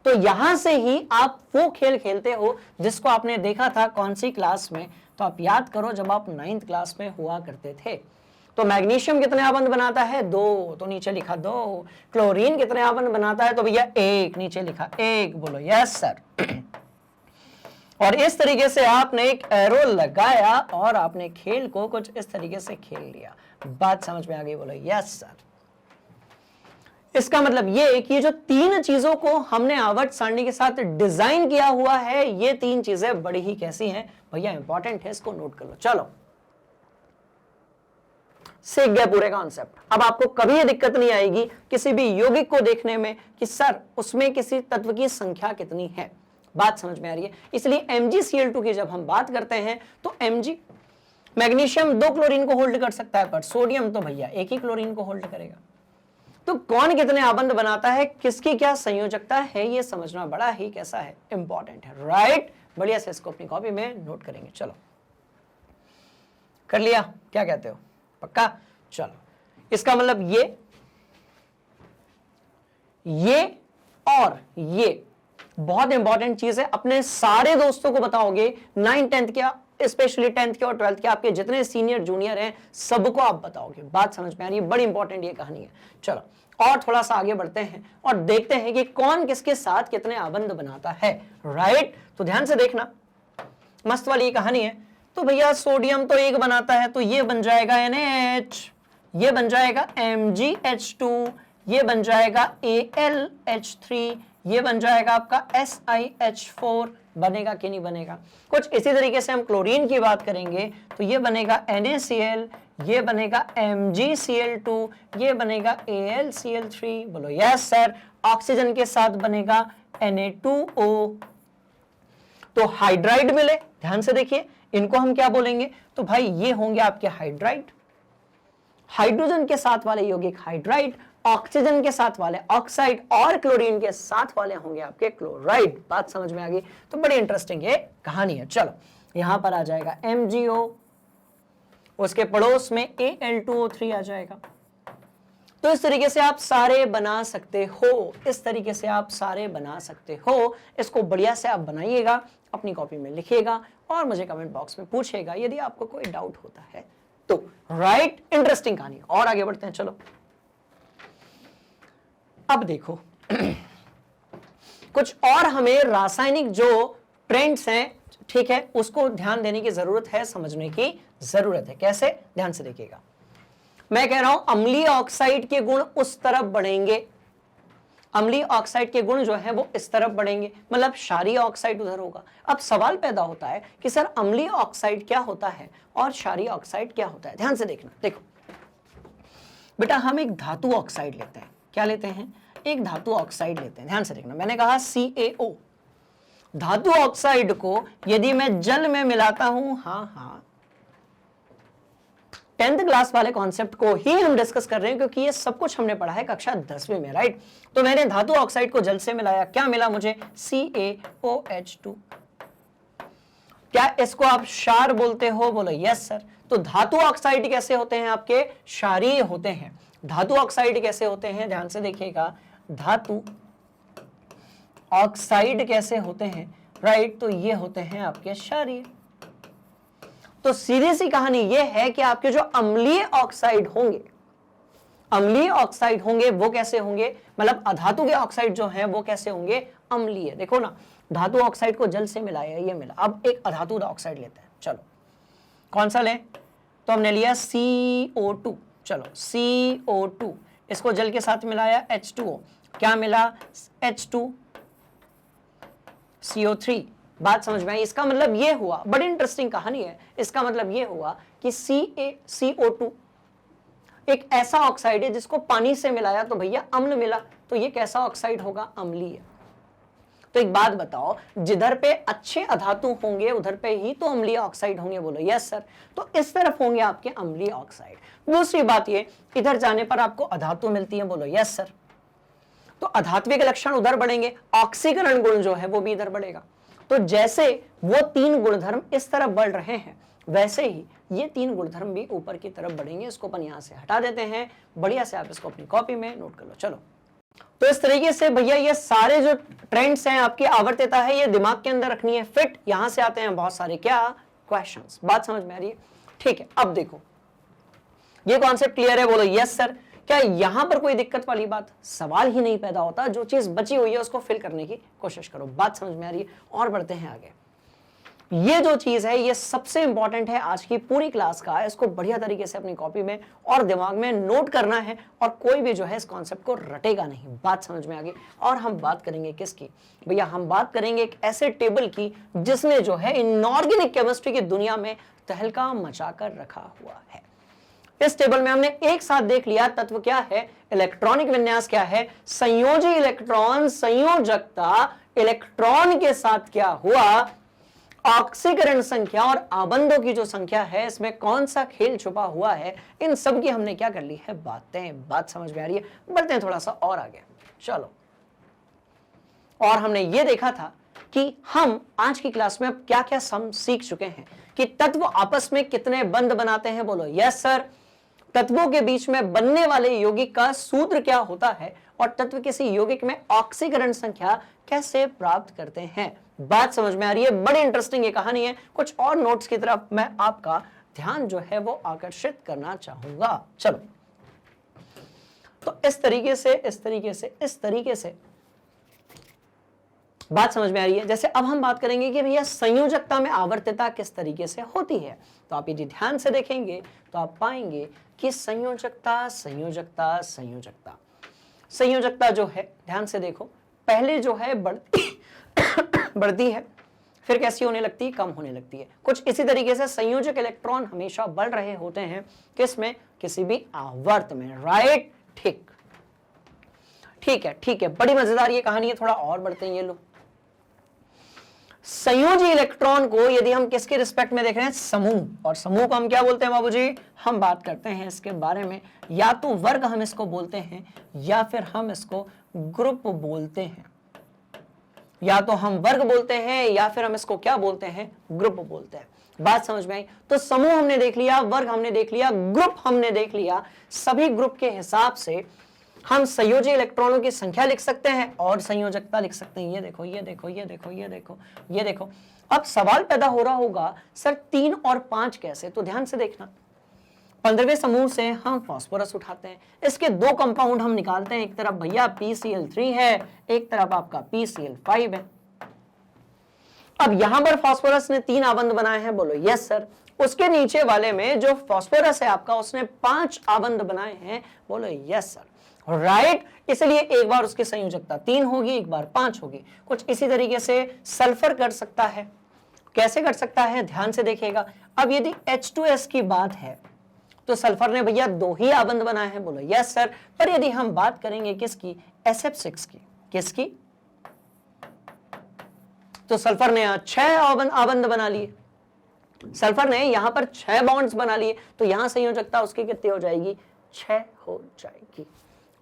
तो यहां से ही आप वो खेल खेलते हो जिसको आपने देखा था कौन सी क्लास में, तो आप याद करो जब आप 9th क्लास में हुआ करते थे। तो मैग्नीशियम कितने आबंध बनाता है 2, तो नीचे लिखा 2। क्लोरीन कितने आबंध बनाता है, तो भैया 1, नीचे लिखा 1। बोलो यस सर। और इस तरीके से आपने एक एरो लगाया और आपने खेल को कुछ इस तरीके से खेल लिया। बात समझ में आ गई, बोलो यस सर। इसका मतलब ये कि जो 3 चीजों को हमने आवर्त सारणी के साथ डिजाइन किया हुआ है, ये 3 चीजें बड़ी ही कैसी हैं भैया, इंपॉर्टेंट है, इसको नोट कर लो। चलो, सीख गए पूरे कॉन्सेप्ट। अब आपको कभी ये दिक्कत नहीं आएगी किसी भी यौगिक को देखने में कि सर उसमें किसी तत्व की संख्या कितनी है। बात समझ में आ रही है। इसलिए MgCl2 की जब हम बात करते हैं तो Mg, मैग्नीशियम 2 क्लोरीन को होल्ड कर सकता है, पर सोडियम तो भैया 1 ही क्लोरीन को होल्ड करेगा। तो कौन कितने आबंध बनाता है, किसकी क्या संयोजकता है, ये समझना बड़ा ही कैसा है, इंपॉर्टेंट है। राइट, बढ़िया से इसको अपनी कॉपी में नोट करेंगे। चलो, कर लिया, क्या कहते हो, पक्का। चलो, इसका मतलब ये और ये बहुत इंपॉर्टेंट चीज है। अपने सारे दोस्तों को बताओगे, 9th 10th क्या, स्पेशली 10th के और 12th के आपके जितने सीनियर जूनियर हैं सबको आप बताओगे। बात समझ में आ रही है, बड़ी इंपॉर्टेंट ये कहानी है। चलो, और थोड़ा सा आगे बढ़ते हैं और देखते हैं कि कौन किसके साथ कितने आबंध बनाता है। राइट, तो ध्यान से देखना, मस्त वाली ये कहानी है। तो भैया सोडियम तो 1 बनाता है, तो ये बन जाएगा NH, ये बन जाएगा MgH2, ये बन जाएगा AlH3, ये बन जाएगा आपका SiH4। बनेगा कि नहीं बनेगा। कुछ इसी तरीके से हम क्लोरीन की बात करेंगे तो ये बनेगा NaCl, ये बनेगा MgCl2, ये बनेगा AlCl3। बोलो यस सर। ऑक्सीजन के साथ बनेगा Na2O। तो हाइड्राइड मिले, ध्यान से देखिए, इनको हम क्या बोलेंगे, तो भाई ये होंगे आपके हाइड्राइड। हाइड्रोजन के साथ वाले यौगिक हाइड्राइड, ऑक्सीजन के साथ वाले ऑक्साइड और क्लोरीन के साथ वाले होंगे आपके क्लोराइड। बात समझ में आ गई। तो बड़ी इंटरेस्टिंग ये कहानी है। चलो, यहां पर आ जाएगा MgO, उसके पड़ोस में Al2O3 आ जाएगा। तो इस तरीके से आप सारे बना सकते हो, इस तरीके से आप सारे बना सकते हो। इसको बढ़िया से आप बनाइएगा, अपनी कॉपी में लिखिएगा और मुझे कमेंट बॉक्स में पूछिएगा यदि आपको कोई डाउट होता है तो। राइट, इंटरेस्टिंग कहानी। और आगे बढ़ते हैं। चलो, अब देखो कुछ और हमें रासायनिक जो ट्रेंड्स हैं, ठीक है, उसको ध्यान देने की जरूरत है, समझने की जरूरत है। कैसे, ध्यान से देखिएगा। मैं कह रहा हूं अम्लीय ऑक्साइड के गुण उस तरफ बढ़ेंगे, अम्लीय ऑक्साइड के गुण जो है वो इस तरफ बढ़ेंगे, मतलब क्षारीय ऑक्साइड उधर होगा। अब सवाल पैदा होता है कि सर अम्लीय ऑक्साइड क्या होता है और क्षारीय ऑक्साइड क्या होता है। ध्यान से देखना। देखो बेटा, हम एक धातु ऑक्साइड लेते हैं। क्या लेते हैं, एक धातु ऑक्साइड लेते हैं। ध्यान से देखना, मैंने कहा CaO। धातु ऑक्साइड को यदि मैं जल में मिलाता हूं, हाँ 10th क्लास वाले कॉन्सेप्ट को ही हम डिस्कस कर रहे हैं क्योंकि ये सब कुछ हमने पढ़ा है कक्षा 10वीं में। राइट, तो मैंने धातु ऑक्साइड को जल से मिलाया, क्या मिला मुझे, CaOH2। क्या इसको आप क्षार बोलते हो, बोलो यस सर। तो धातु ऑक्साइड कैसे होते हैं आपके, क्षारीय होते हैं। धातु ऑक्साइड कैसे होते हैं, ध्यान से देखिएगा, धातु ऑक्साइड कैसे होते हैं। राइट, तो ये होते हैं आपके क्षारीय। तो सीधी सी कहानी ये है कि आपके जो अम्लीय ऑक्साइड होंगे, अम्लीय ऑक्साइड होंगे वो कैसे होंगे, मतलब अधातु के ऑक्साइड जो हैं वो कैसे होंगे, अम्लीय। देखो ना, धातु ऑक्साइड को जल से मिलाया, ये मिला। अब एक अधातु ऑक्साइड लेते हैं। चलो, कौन सा लें, तो हमने लिया CO2। चलो, CO2, इसको जल के साथ मिलाया H2O, क्या मिला, H2CO3। बात समझ में आई? इसका मतलब ये हुआ, बड़ी इंटरेस्टिंग कहानी है। इसका मतलब ये हुआ कि CaCO2 एक ऐसा ऑक्साइड है जिसको पानी से मिलाया तो भैया अम्ल मिला, तो ये कैसा ऑक्साइड होगा? अम्लीय। तो एक बात बताओ, जिधर पे अच्छे अधातु होंगे उधर पे ही तो अम्लीय ऑक्साइड होंगे, बोलो यस सर। तो इस तरफ होंगे आपके अम्लीय ऑक्साइड। दूसरी बात ये, इधर जाने पर आपको अधातु मिलती है, बोलो यस सर। तो अधात्विक लक्षण उधर बढ़ेंगे, ऑक्सीकरण गुण जो है वो भी इधर बढ़ेगा। तो जैसे वो 3 गुणधर्म इस तरफ बढ़ रहे हैं, वैसे ही ये 3 गुणधर्म भी ऊपर की तरफ बढ़ेंगे। इसको अपन यहां से हटा देते हैं, बढ़िया से आप इसको अपनी कॉपी में नोट कर लो। चलो, तो इस तरीके से भैया ये सारे जो ट्रेंड्स हैं, आपकी आवर्त्यता है, ये दिमाग के अंदर रखनी है फिट। यहां से आते हैं बहुत सारे क्या क्वेश्चंस। बात समझ में आ रही है? ठीक है, अब देखो ये कॉन्सेप्ट क्लियर है, बोलो यस सर। क्या यहां पर कोई दिक्कत वाली बात? सवाल ही नहीं पैदा होता, जो चीज बची हुई है उसको फिल करने की कोशिश करो। बात समझ में आ रही है? और बढ़ते हैं आगे। ये जो चीज है ये सबसे इंपॉर्टेंट है आज की पूरी क्लास का, इसको बढ़िया तरीके से अपनी कॉपी में और दिमाग में नोट करना है, और कोई भी जो है इस कॉन्सेप्ट को रटेगा नहीं। बात समझ में आ गई? और हम बात करेंगे किसकी भैया? हम बात करेंगे एक ऐसे टेबल की जिसने जो है इनऑर्गेनिक केमिस्ट्री की दुनिया में तहलका मचाकर रखा हुआ है। इस टेबल में हमने एक साथ देख लिया तत्व क्या है, इलेक्ट्रॉनिक विन्यास क्या है, संयोजी इलेक्ट्रॉन, संयोजकता, इलेक्ट्रॉन के साथ क्या हुआ, ऑक्सीकरण संख्या और आबंधों की जो संख्या है, इसमें कौन सा खेल छुपा हुआ है, इन सब की हमने क्या कर ली है बातें। बात समझ में आ रही है? बढ़ते हैं थोड़ा सा और आगे। चलो, और हमने ये देखा था कि हम आज की क्लास में अब क्या क्या सम सीख चुके हैं कि तत्व आपस में कितने बंध बनाते हैं, बोलो यस सर। तत्वों के बीच में बनने वाले यौगिक का सूत्र क्या होता है, और तत्व किसी यौगिक में ऑक्सीकरण संख्या कैसे प्राप्त करते हैं। बात समझ में आ रही है? बड़ी इंटरेस्टिंग ये कहानी है। कुछ और नोट्स की तरफ मैं आपका ध्यान जो है वो आकर्षित करना चाहूंगा। चलो, तो इस तरीके से बात समझ में आ रही है? जैसे अब हम बात करेंगे कि भैया संयोजकता में आवर्त्यता किस तरीके से होती है, तो आप यदि ध्यान से देखेंगे तो आप पाएंगे कि संयोजकता जो है, ध्यान से देखो, पहले जो है बढ़ती है, फिर कैसी होने लगती है? कम होने लगती है। कुछ इसी तरीके से संयोजक इलेक्ट्रॉन हमेशा बढ़ रहे होते हैं, किसमें? किसी भी आवर्त में, राइट? ठीक है, बड़ी मजेदार ये कहानी है। थोड़ा और बढ़ते हैं, ये लो। संयोजी इलेक्ट्रॉन को यदि हम किसके रिस्पेक्ट में देख रहे हैं? समूह। और समूह को हम क्या बोलते हैं बाबूजी? हम बात करते हैं इसके बारे में, या तो वर्ग हम इसको बोलते हैं, या फिर हम इसको ग्रुप बोलते हैं। या तो हम वर्ग बोलते हैं, या फिर हम इसको क्या बोलते हैं? ग्रुप बोलते हैं। बात समझ में आई? तो समूह हमने देख लिया, वर्ग हमने देख लिया, ग्रुप हमने देख लिया। सभी ग्रुप के हिसाब से हम संयोजी इलेक्ट्रॉनों की संख्या लिख सकते हैं और संयोजकता लिख सकते हैं। ये देखो। अब सवाल पैदा हो रहा होगा, सर 3 और 5 कैसे? तो ध्यान से देखना, 15वें समूह से हम फास्फोरस उठाते हैं, इसके 2 कंपाउंड हम निकालते हैं। एक तरफ भैया PCl3 है, एक तरफ आपका PCl5 है। अब यहां पर फास्फोरस ने 3 आबंध बनाए हैं, बोलो यस सर। उसके नीचे वाले में जो फास्फोरस है आपका, उसने 5 आबंध बनाए हैं, बोलो यस सर, राइट। इसलिए एक बार उसकी संयोजकता 3 होगी, एक बार 5 होगी। कुछ इसी तरीके से सल्फर कर सकता है। कैसे कर सकता है? ध्यान से देखिएगा। अब यदि H2S की बात है तो सल्फर ने भैया 2 ही आबंध बनाए हैं, बोलो यस सर। पर यदि हम बात करेंगे किसकी? SF6 की। किसकी? तो सल्फर ने 6 आबंध बना लिए। सल्फर ने यहां पर 6 बॉन्ड्स बना लिए, तो यहां संयोजकता उसकी कितनी हो जाएगी? 6 हो जाएगी।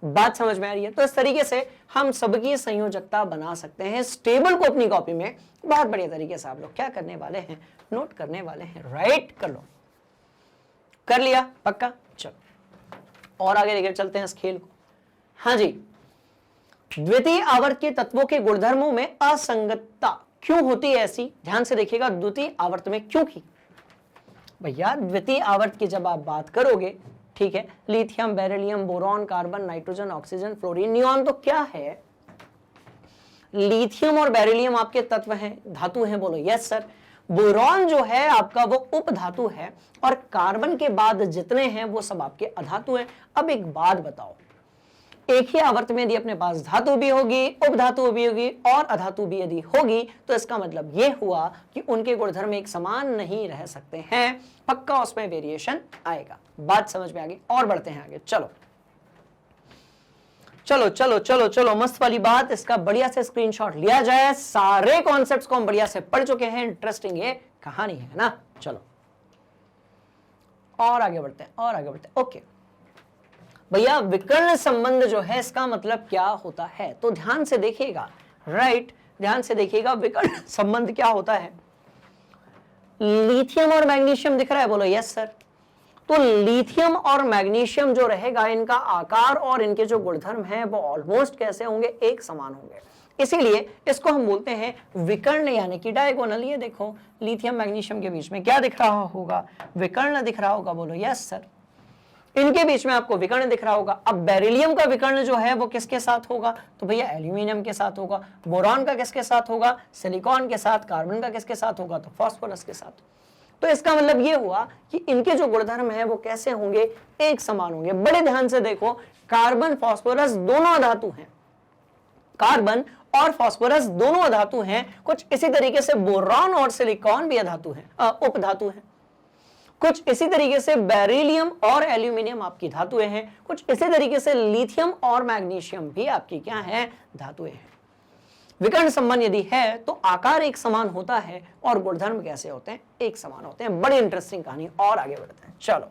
बात समझ में आ रही है? तो इस तरीके से हम सबकी संयोजकता बना सकते हैं। इस टेबल को अपनी कॉपी में बहुत बढ़िया तरीके से आप लोग क्या करने वाले हैं? नोट करने वाले हैं, राइट? कर लो। कर लिया? पक्का? चलो और आगे लेकर चलते हैं इस खेल को। हाँ जी, द्वितीय आवर्त के तत्वों के गुणधर्मों में असंगतता क्यों होती है ऐसी? ध्यान से देखिएगा, द्वितीय आवर्त में क्यों की? भैया द्वितीय आवर्त की जब आप बात करोगे, ठीक है, lithium, beryllium, boron, carbon, nitrogen, oxygen, fluorine, neon, तो क्या है? लिथियम और बेरिलियम आपके तत्व हैं, धातु हैं, बोलो यस सर। बोरॉन जो है आपका वो उप धातु है, और कार्बन के बाद जितने हैं वो सब आपके अधातु हैं। अब एक बात बताओ, एक ही आवर्त में यदि अपने पास धातु भी होगी, उपधातु भी होगी और अधातु भी यदि होगी, तो इसका मतलब यह हुआ कि उनके गुणधर्म एक समान नहीं रह सकते हैं, पक्का उसमें वेरिएशन आएगा। बात समझ में आ गई? और बढ़ते हैं आगे। चलो चलो चलो चलो चलो, मस्त वाली बात, इसका बढ़िया से स्क्रीनशॉट लिया जाए। सारे कॉन्सेप्ट्स को हम बढ़िया से पढ़ चुके हैं, इंटरेस्टिंग ये कहानी है ना। चलो और आगे बढ़ते हैं, और आगे बढ़ते हैं। ओके भैया, विकर्ण संबंध जो है इसका मतलब क्या होता है, तो ध्यान से देखिएगा। राइट, ध्यान से देखिएगा, विकर्ण संबंध क्या होता है। लिथियम और मैग्नीशियम दिख रहा है, बोलो यस सर। तो लिथियम और मैग्नीशियम जो रहेगा, इनका आकार और इनके जो गुणधर्म हैं वो ऑलमोस्ट कैसे होंगे, एक समान होंगे। इसीलिए इसको हम बोलते हैं विकर्ण यानी कि डायगोनल। ये देखो लिथियम मैग्नीशियम के बीच में क्या दिख रहा होगा, विकर्ण दिख रहा होगा, बोलो यस सर। इनके बीच में आपको विकर्ण दिख रहा होगा। अब बेरिलियम का विकर्ण जो है वो किसके साथ होगा, तो भैया एल्यूमिनियम के साथ होगा। बोरॉन का किसके साथ होगा, सिलिकॉन के साथ। कार्बन का किसके साथ होगा, तो फास्फोरस के साथ। तो इसका मतलब ये हुआ कि इनके जो गुणधर्म है वो कैसे होंगे, एक समान होंगे। बड़े ध्यान से देखो, कार्बन फास्फोरस दोनों अधातु हैं, कार्बन और फास्फोरस दोनों अधातु हैं। कुछ इसी तरीके से बोरॉन और सिलिकॉन भी अधातु हैं, उपधातु हैं। कुछ इसी तरीके से बेरिलियम और एल्यूमिनियम आपकी धातुएं हैं। कुछ इसी तरीके से लिथियम और मैग्नीशियम भी आपकी क्या है, धातुएं हैं। विकर्ण संबंध यदि है तो आकार एक समान होता है और गुणधर्म कैसे होते हैं, एक समान होते हैं। बड़ी इंटरेस्टिंग कहानी। और आगे बढ़ते हैं। चलो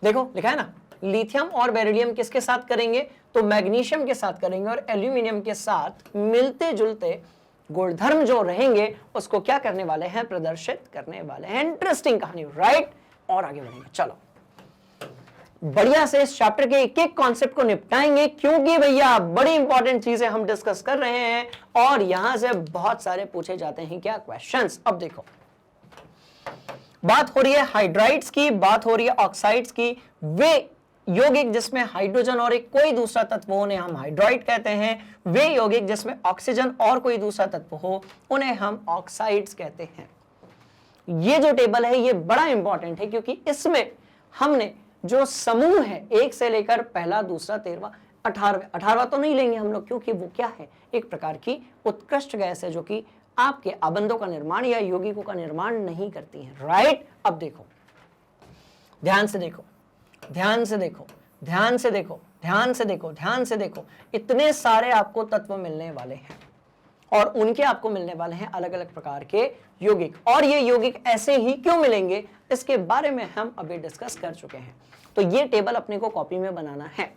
देखो लिखा है ना, लिथियम और बेरिलियम किसके साथ करेंगे, तो मैग्नीशियम के साथ करेंगे और एल्यूमिनियम के साथ मिलते जुलते गुणधर्म जो रहेंगे उसको क्या करने वाले हैं, प्रदर्शित करने वाले हैं। इंटरेस्टिंग कहानी। राइट, और आगे बढ़ेंगे। चलो बढ़िया से इस चैप्टर के एक एक कॉन्सेप्ट को निपटाएंगे, क्योंकि भैया बड़ी इंपॉर्टेंट चीजें हम डिस्कस कर रहे हैं और यहां से बहुत सारे पूछे जाते हैं क्या, क्वेश्चंस। अब देखो, बात हो रही है हाइड्राइड्स की, बात हो रही है ऑक्साइड्स की। वे यौगिक जिसमें हाइड्रोजन और एक कोई दूसरा तत्व हो उन्हें हम हाइड्राइड कहते हैं। वे यौगिक जिसमें ऑक्सीजन और कोई दूसरा तत्व हो उन्हें हम ऑक्साइड्स कहते हैं। ये जो टेबल है ये बड़ा इंपॉर्टेंट है, क्योंकि इसमें हमने जो समूह है एक से लेकर पहला, दूसरा, 13वां, 18वां तो नहीं लेंगे हम लोग, क्योंकि वो क्या है, एक प्रकार की उत्कृष्ट गैस है जो कि आपके आबंधों का निर्माण या यौगिकों का निर्माण नहीं करती है। राइट, अब देखो ध्यान से देखो, ध्यान से देखो, ध्यान से देखो, ध्यान से देखो, ध्यान से देखो, इतने सारे आपको तत्व मिलने वाले हैं और उनके आपको मिलने वाले हैं अलग अलग प्रकार के यौगिक। और ये यौगिक ऐसे ही क्यों मिलेंगे, इसके बारे में हम अभी डिस्कस कर चुके हैं। तो ये टेबल अपने को कॉपी में बनाना है।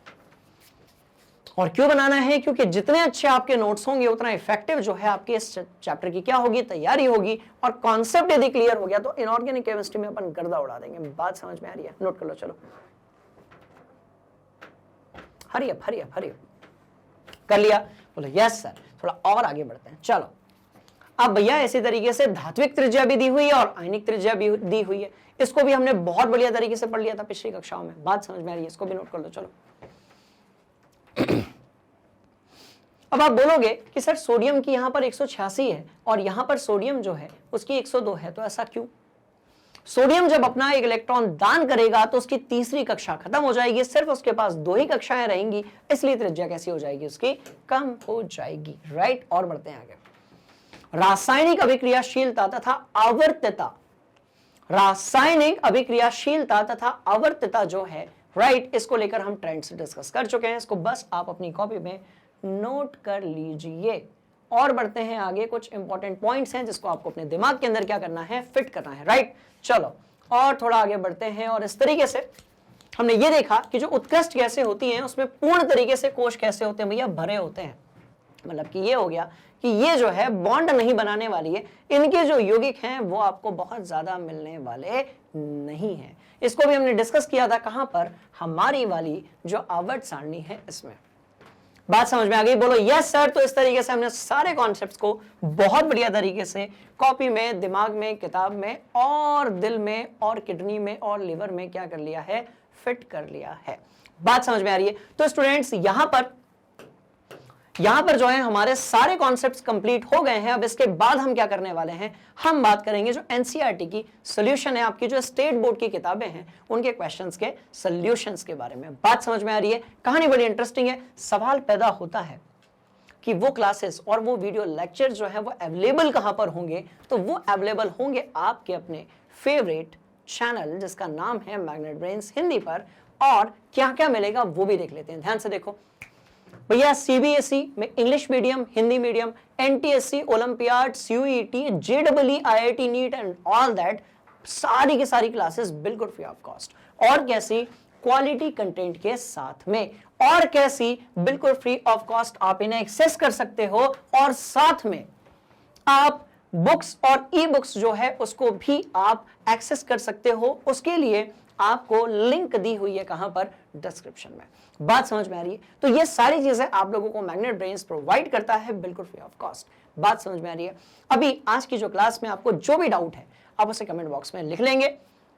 और क्यों बनाना है, क्योंकि जितने अच्छे आपके नोट्स होंगे उतना इफेक्टिव जो है आपके इस चैप्टर की क्या होगी, तैयारी होगी। और कॉन्सेप्ट यदि क्लियर हो गया तो इनऑर्गेनिक केमिस्ट्री में अपन गर्दा उड़ा देंगे। बात समझ में आ रही है, नोट कर लो। चलो hurry up, hurry up, hurry up. कर लिया, बोलो यस सर। थोड़ा और आगे बढ़ते हैं। चलो अब भैया इसी तरीके से धात्विक त्रिज्या भी दी हुई है और आयनिक त्रिज्या भी दी हुई है। इसको भी हमने बहुत बढ़िया तरीके से पढ़ लिया था पिछली कक्षाओं में। बात समझ में आ रही है, इसको भी नोट कर लो। चलो अब आप बोलोगे कि सर सोडियम की यहां पर 186 है और यहां पर सोडियम जो है उसकी 102 है, तो ऐसा क्यों? सोडियम जब अपना एक इलेक्ट्रॉन दान करेगा तो उसकी तीसरी कक्षा खत्म हो जाएगी, सिर्फ उसके पास 2 ही कक्षाएं रहेंगी, इसलिए त्रिज्या कैसी हो जाएगी, उसकी कम हो जाएगी। राइट, और बढ़ते हैं आगे। रासायनिक अभिक्रियाशीलता तथा आवर्तता, रासायनिक अभिक्रियाशीलता तथा आवर्तता जो है, राइट, इसको लेकर हम ट्रेंड से डिस्कस कर चुके हैं। इसको बस आप अपनी कॉपी में नोट कर लीजिए। और बढ़ते हैं आगे। कुछ इंपॉर्टेंट पॉइंट्स हैं जिसको आपको अपने दिमाग के अंदर क्या करना है, फिट करना है। राइट, चलो और थोड़ा आगे बढ़ते हैं। और इस तरीके से हमने ये देखा कि जो उत्कृष्ट गैसें होती हैं उसमें पूर्ण तरीके से कोश कैसे होते हैं, भैया भरे होते हैं। मतलब कि ये हो गया कि ये जो है बॉन्ड नहीं बनाने वाली है, इनके जो यौगिक हैं वो आपको बहुत ज्यादा मिलने वाले नहीं है। इसको भी हमने डिस्कस किया था, कहां पर, हमारी वाली जो आवर्त सारणी है इसमें। बात समझ में आ गई, बोलो यस सर। तो इस तरीके से हमने सारे कॉन्सेप्ट्स को बहुत बढ़िया तरीके से कॉपी में, दिमाग में, किताब में और दिल में और किडनी में और लिवर में क्या कर लिया है, फिट कर लिया है। बात समझ में आ रही है। तो स्टूडेंट्स यहां पर यहां पर जो है हमारे सारे कॉन्सेप्ट्स कंप्लीट हो गए हैं। अब इसके बाद हम क्या करने वाले हैं, हम बात करेंगे जो एनसीईआरटी की सॉल्यूशन है, आपकी जो स्टेट बोर्ड की किताबें हैं उनके क्वेश्चंस के सॉल्यूशंस के बारे में। बात समझ में आ रही है? कहानी बड़ी इंटरेस्टिंग है। सवाल पैदा होता है कि वो क्लासेस और वो वीडियो लेक्चर जो है वो अवेलेबल कहां पर होंगे, तो वो अवेलेबल होंगे आपके अपने फेवरेट चैनल जिसका नाम है मैग्नेट ब्रेन्स हिंदी पर। और क्या क्या मिलेगा वो भी देख लेते हैं, ध्यान से देखो भैया। सीबीएसई में English medium, Hindi medium, NTSC, olympiad, CUET, JWE, IIT neat and all that, सारी की सारी क्लासेस बिल्कुल फ्री ऑफ कॉस्ट। और कैसी? क्वालिटी कंटेंट के साथ में। और कैसी? बिल्कुल फ्री ऑफ कॉस्ट आप इन्हें एक्सेस कर सकते हो। और साथ में आप बुक्स और ई बुक्स जो है उसको भी आप एक्सेस कर सकते हो। उसके लिए आपको लिंक दी हुई है कहां पर? डिस्क्रिप्शन में। बात समझ में आ रही है? तो ये सारी चीजें आप लोगों को मैग्नेट ब्रेन्स प्रोवाइड करता है बिल्कुल फ्री ऑफ कॉस्ट। बात समझ में आ रही है? अभी आज की जो क्लास में आपको जो भी डाउट है आप उसे कमेंट बॉक्स में लिख लेंगे।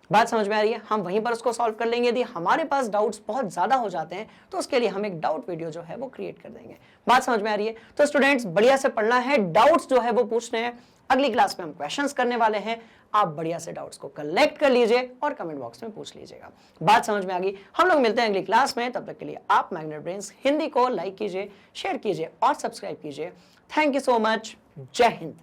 बात समझ में आ रही है? हम वहीं पर उसको सॉल्व कर लेंगे। यदि हमारे पास डाउट्स बहुत ज्यादा हो जाते हैं तो उसके लिए हम एक डाउट वीडियो जो है वो क्रिएट कर देंगे। बात समझ में आ रही है? तो स्टूडेंट्स बढ़िया से पढ़ना है, डाउट्स जो है वो पूछने हैं। अगली क्लास में हम क्वेश्चंस करने वाले हैं। आप बढ़िया से डाउट्स को कलेक्ट कर लीजिए और कमेंट बॉक्स में पूछ लीजिएगा। बात समझ में आ गई? हम लोग मिलते हैं अगली क्लास में। तब तक के लिए आप मैग्नेट ब्रेन्स हिंदी को लाइक कीजिए, शेयर कीजिए और सब्सक्राइब कीजिए। Thank you so much. जय हिंद।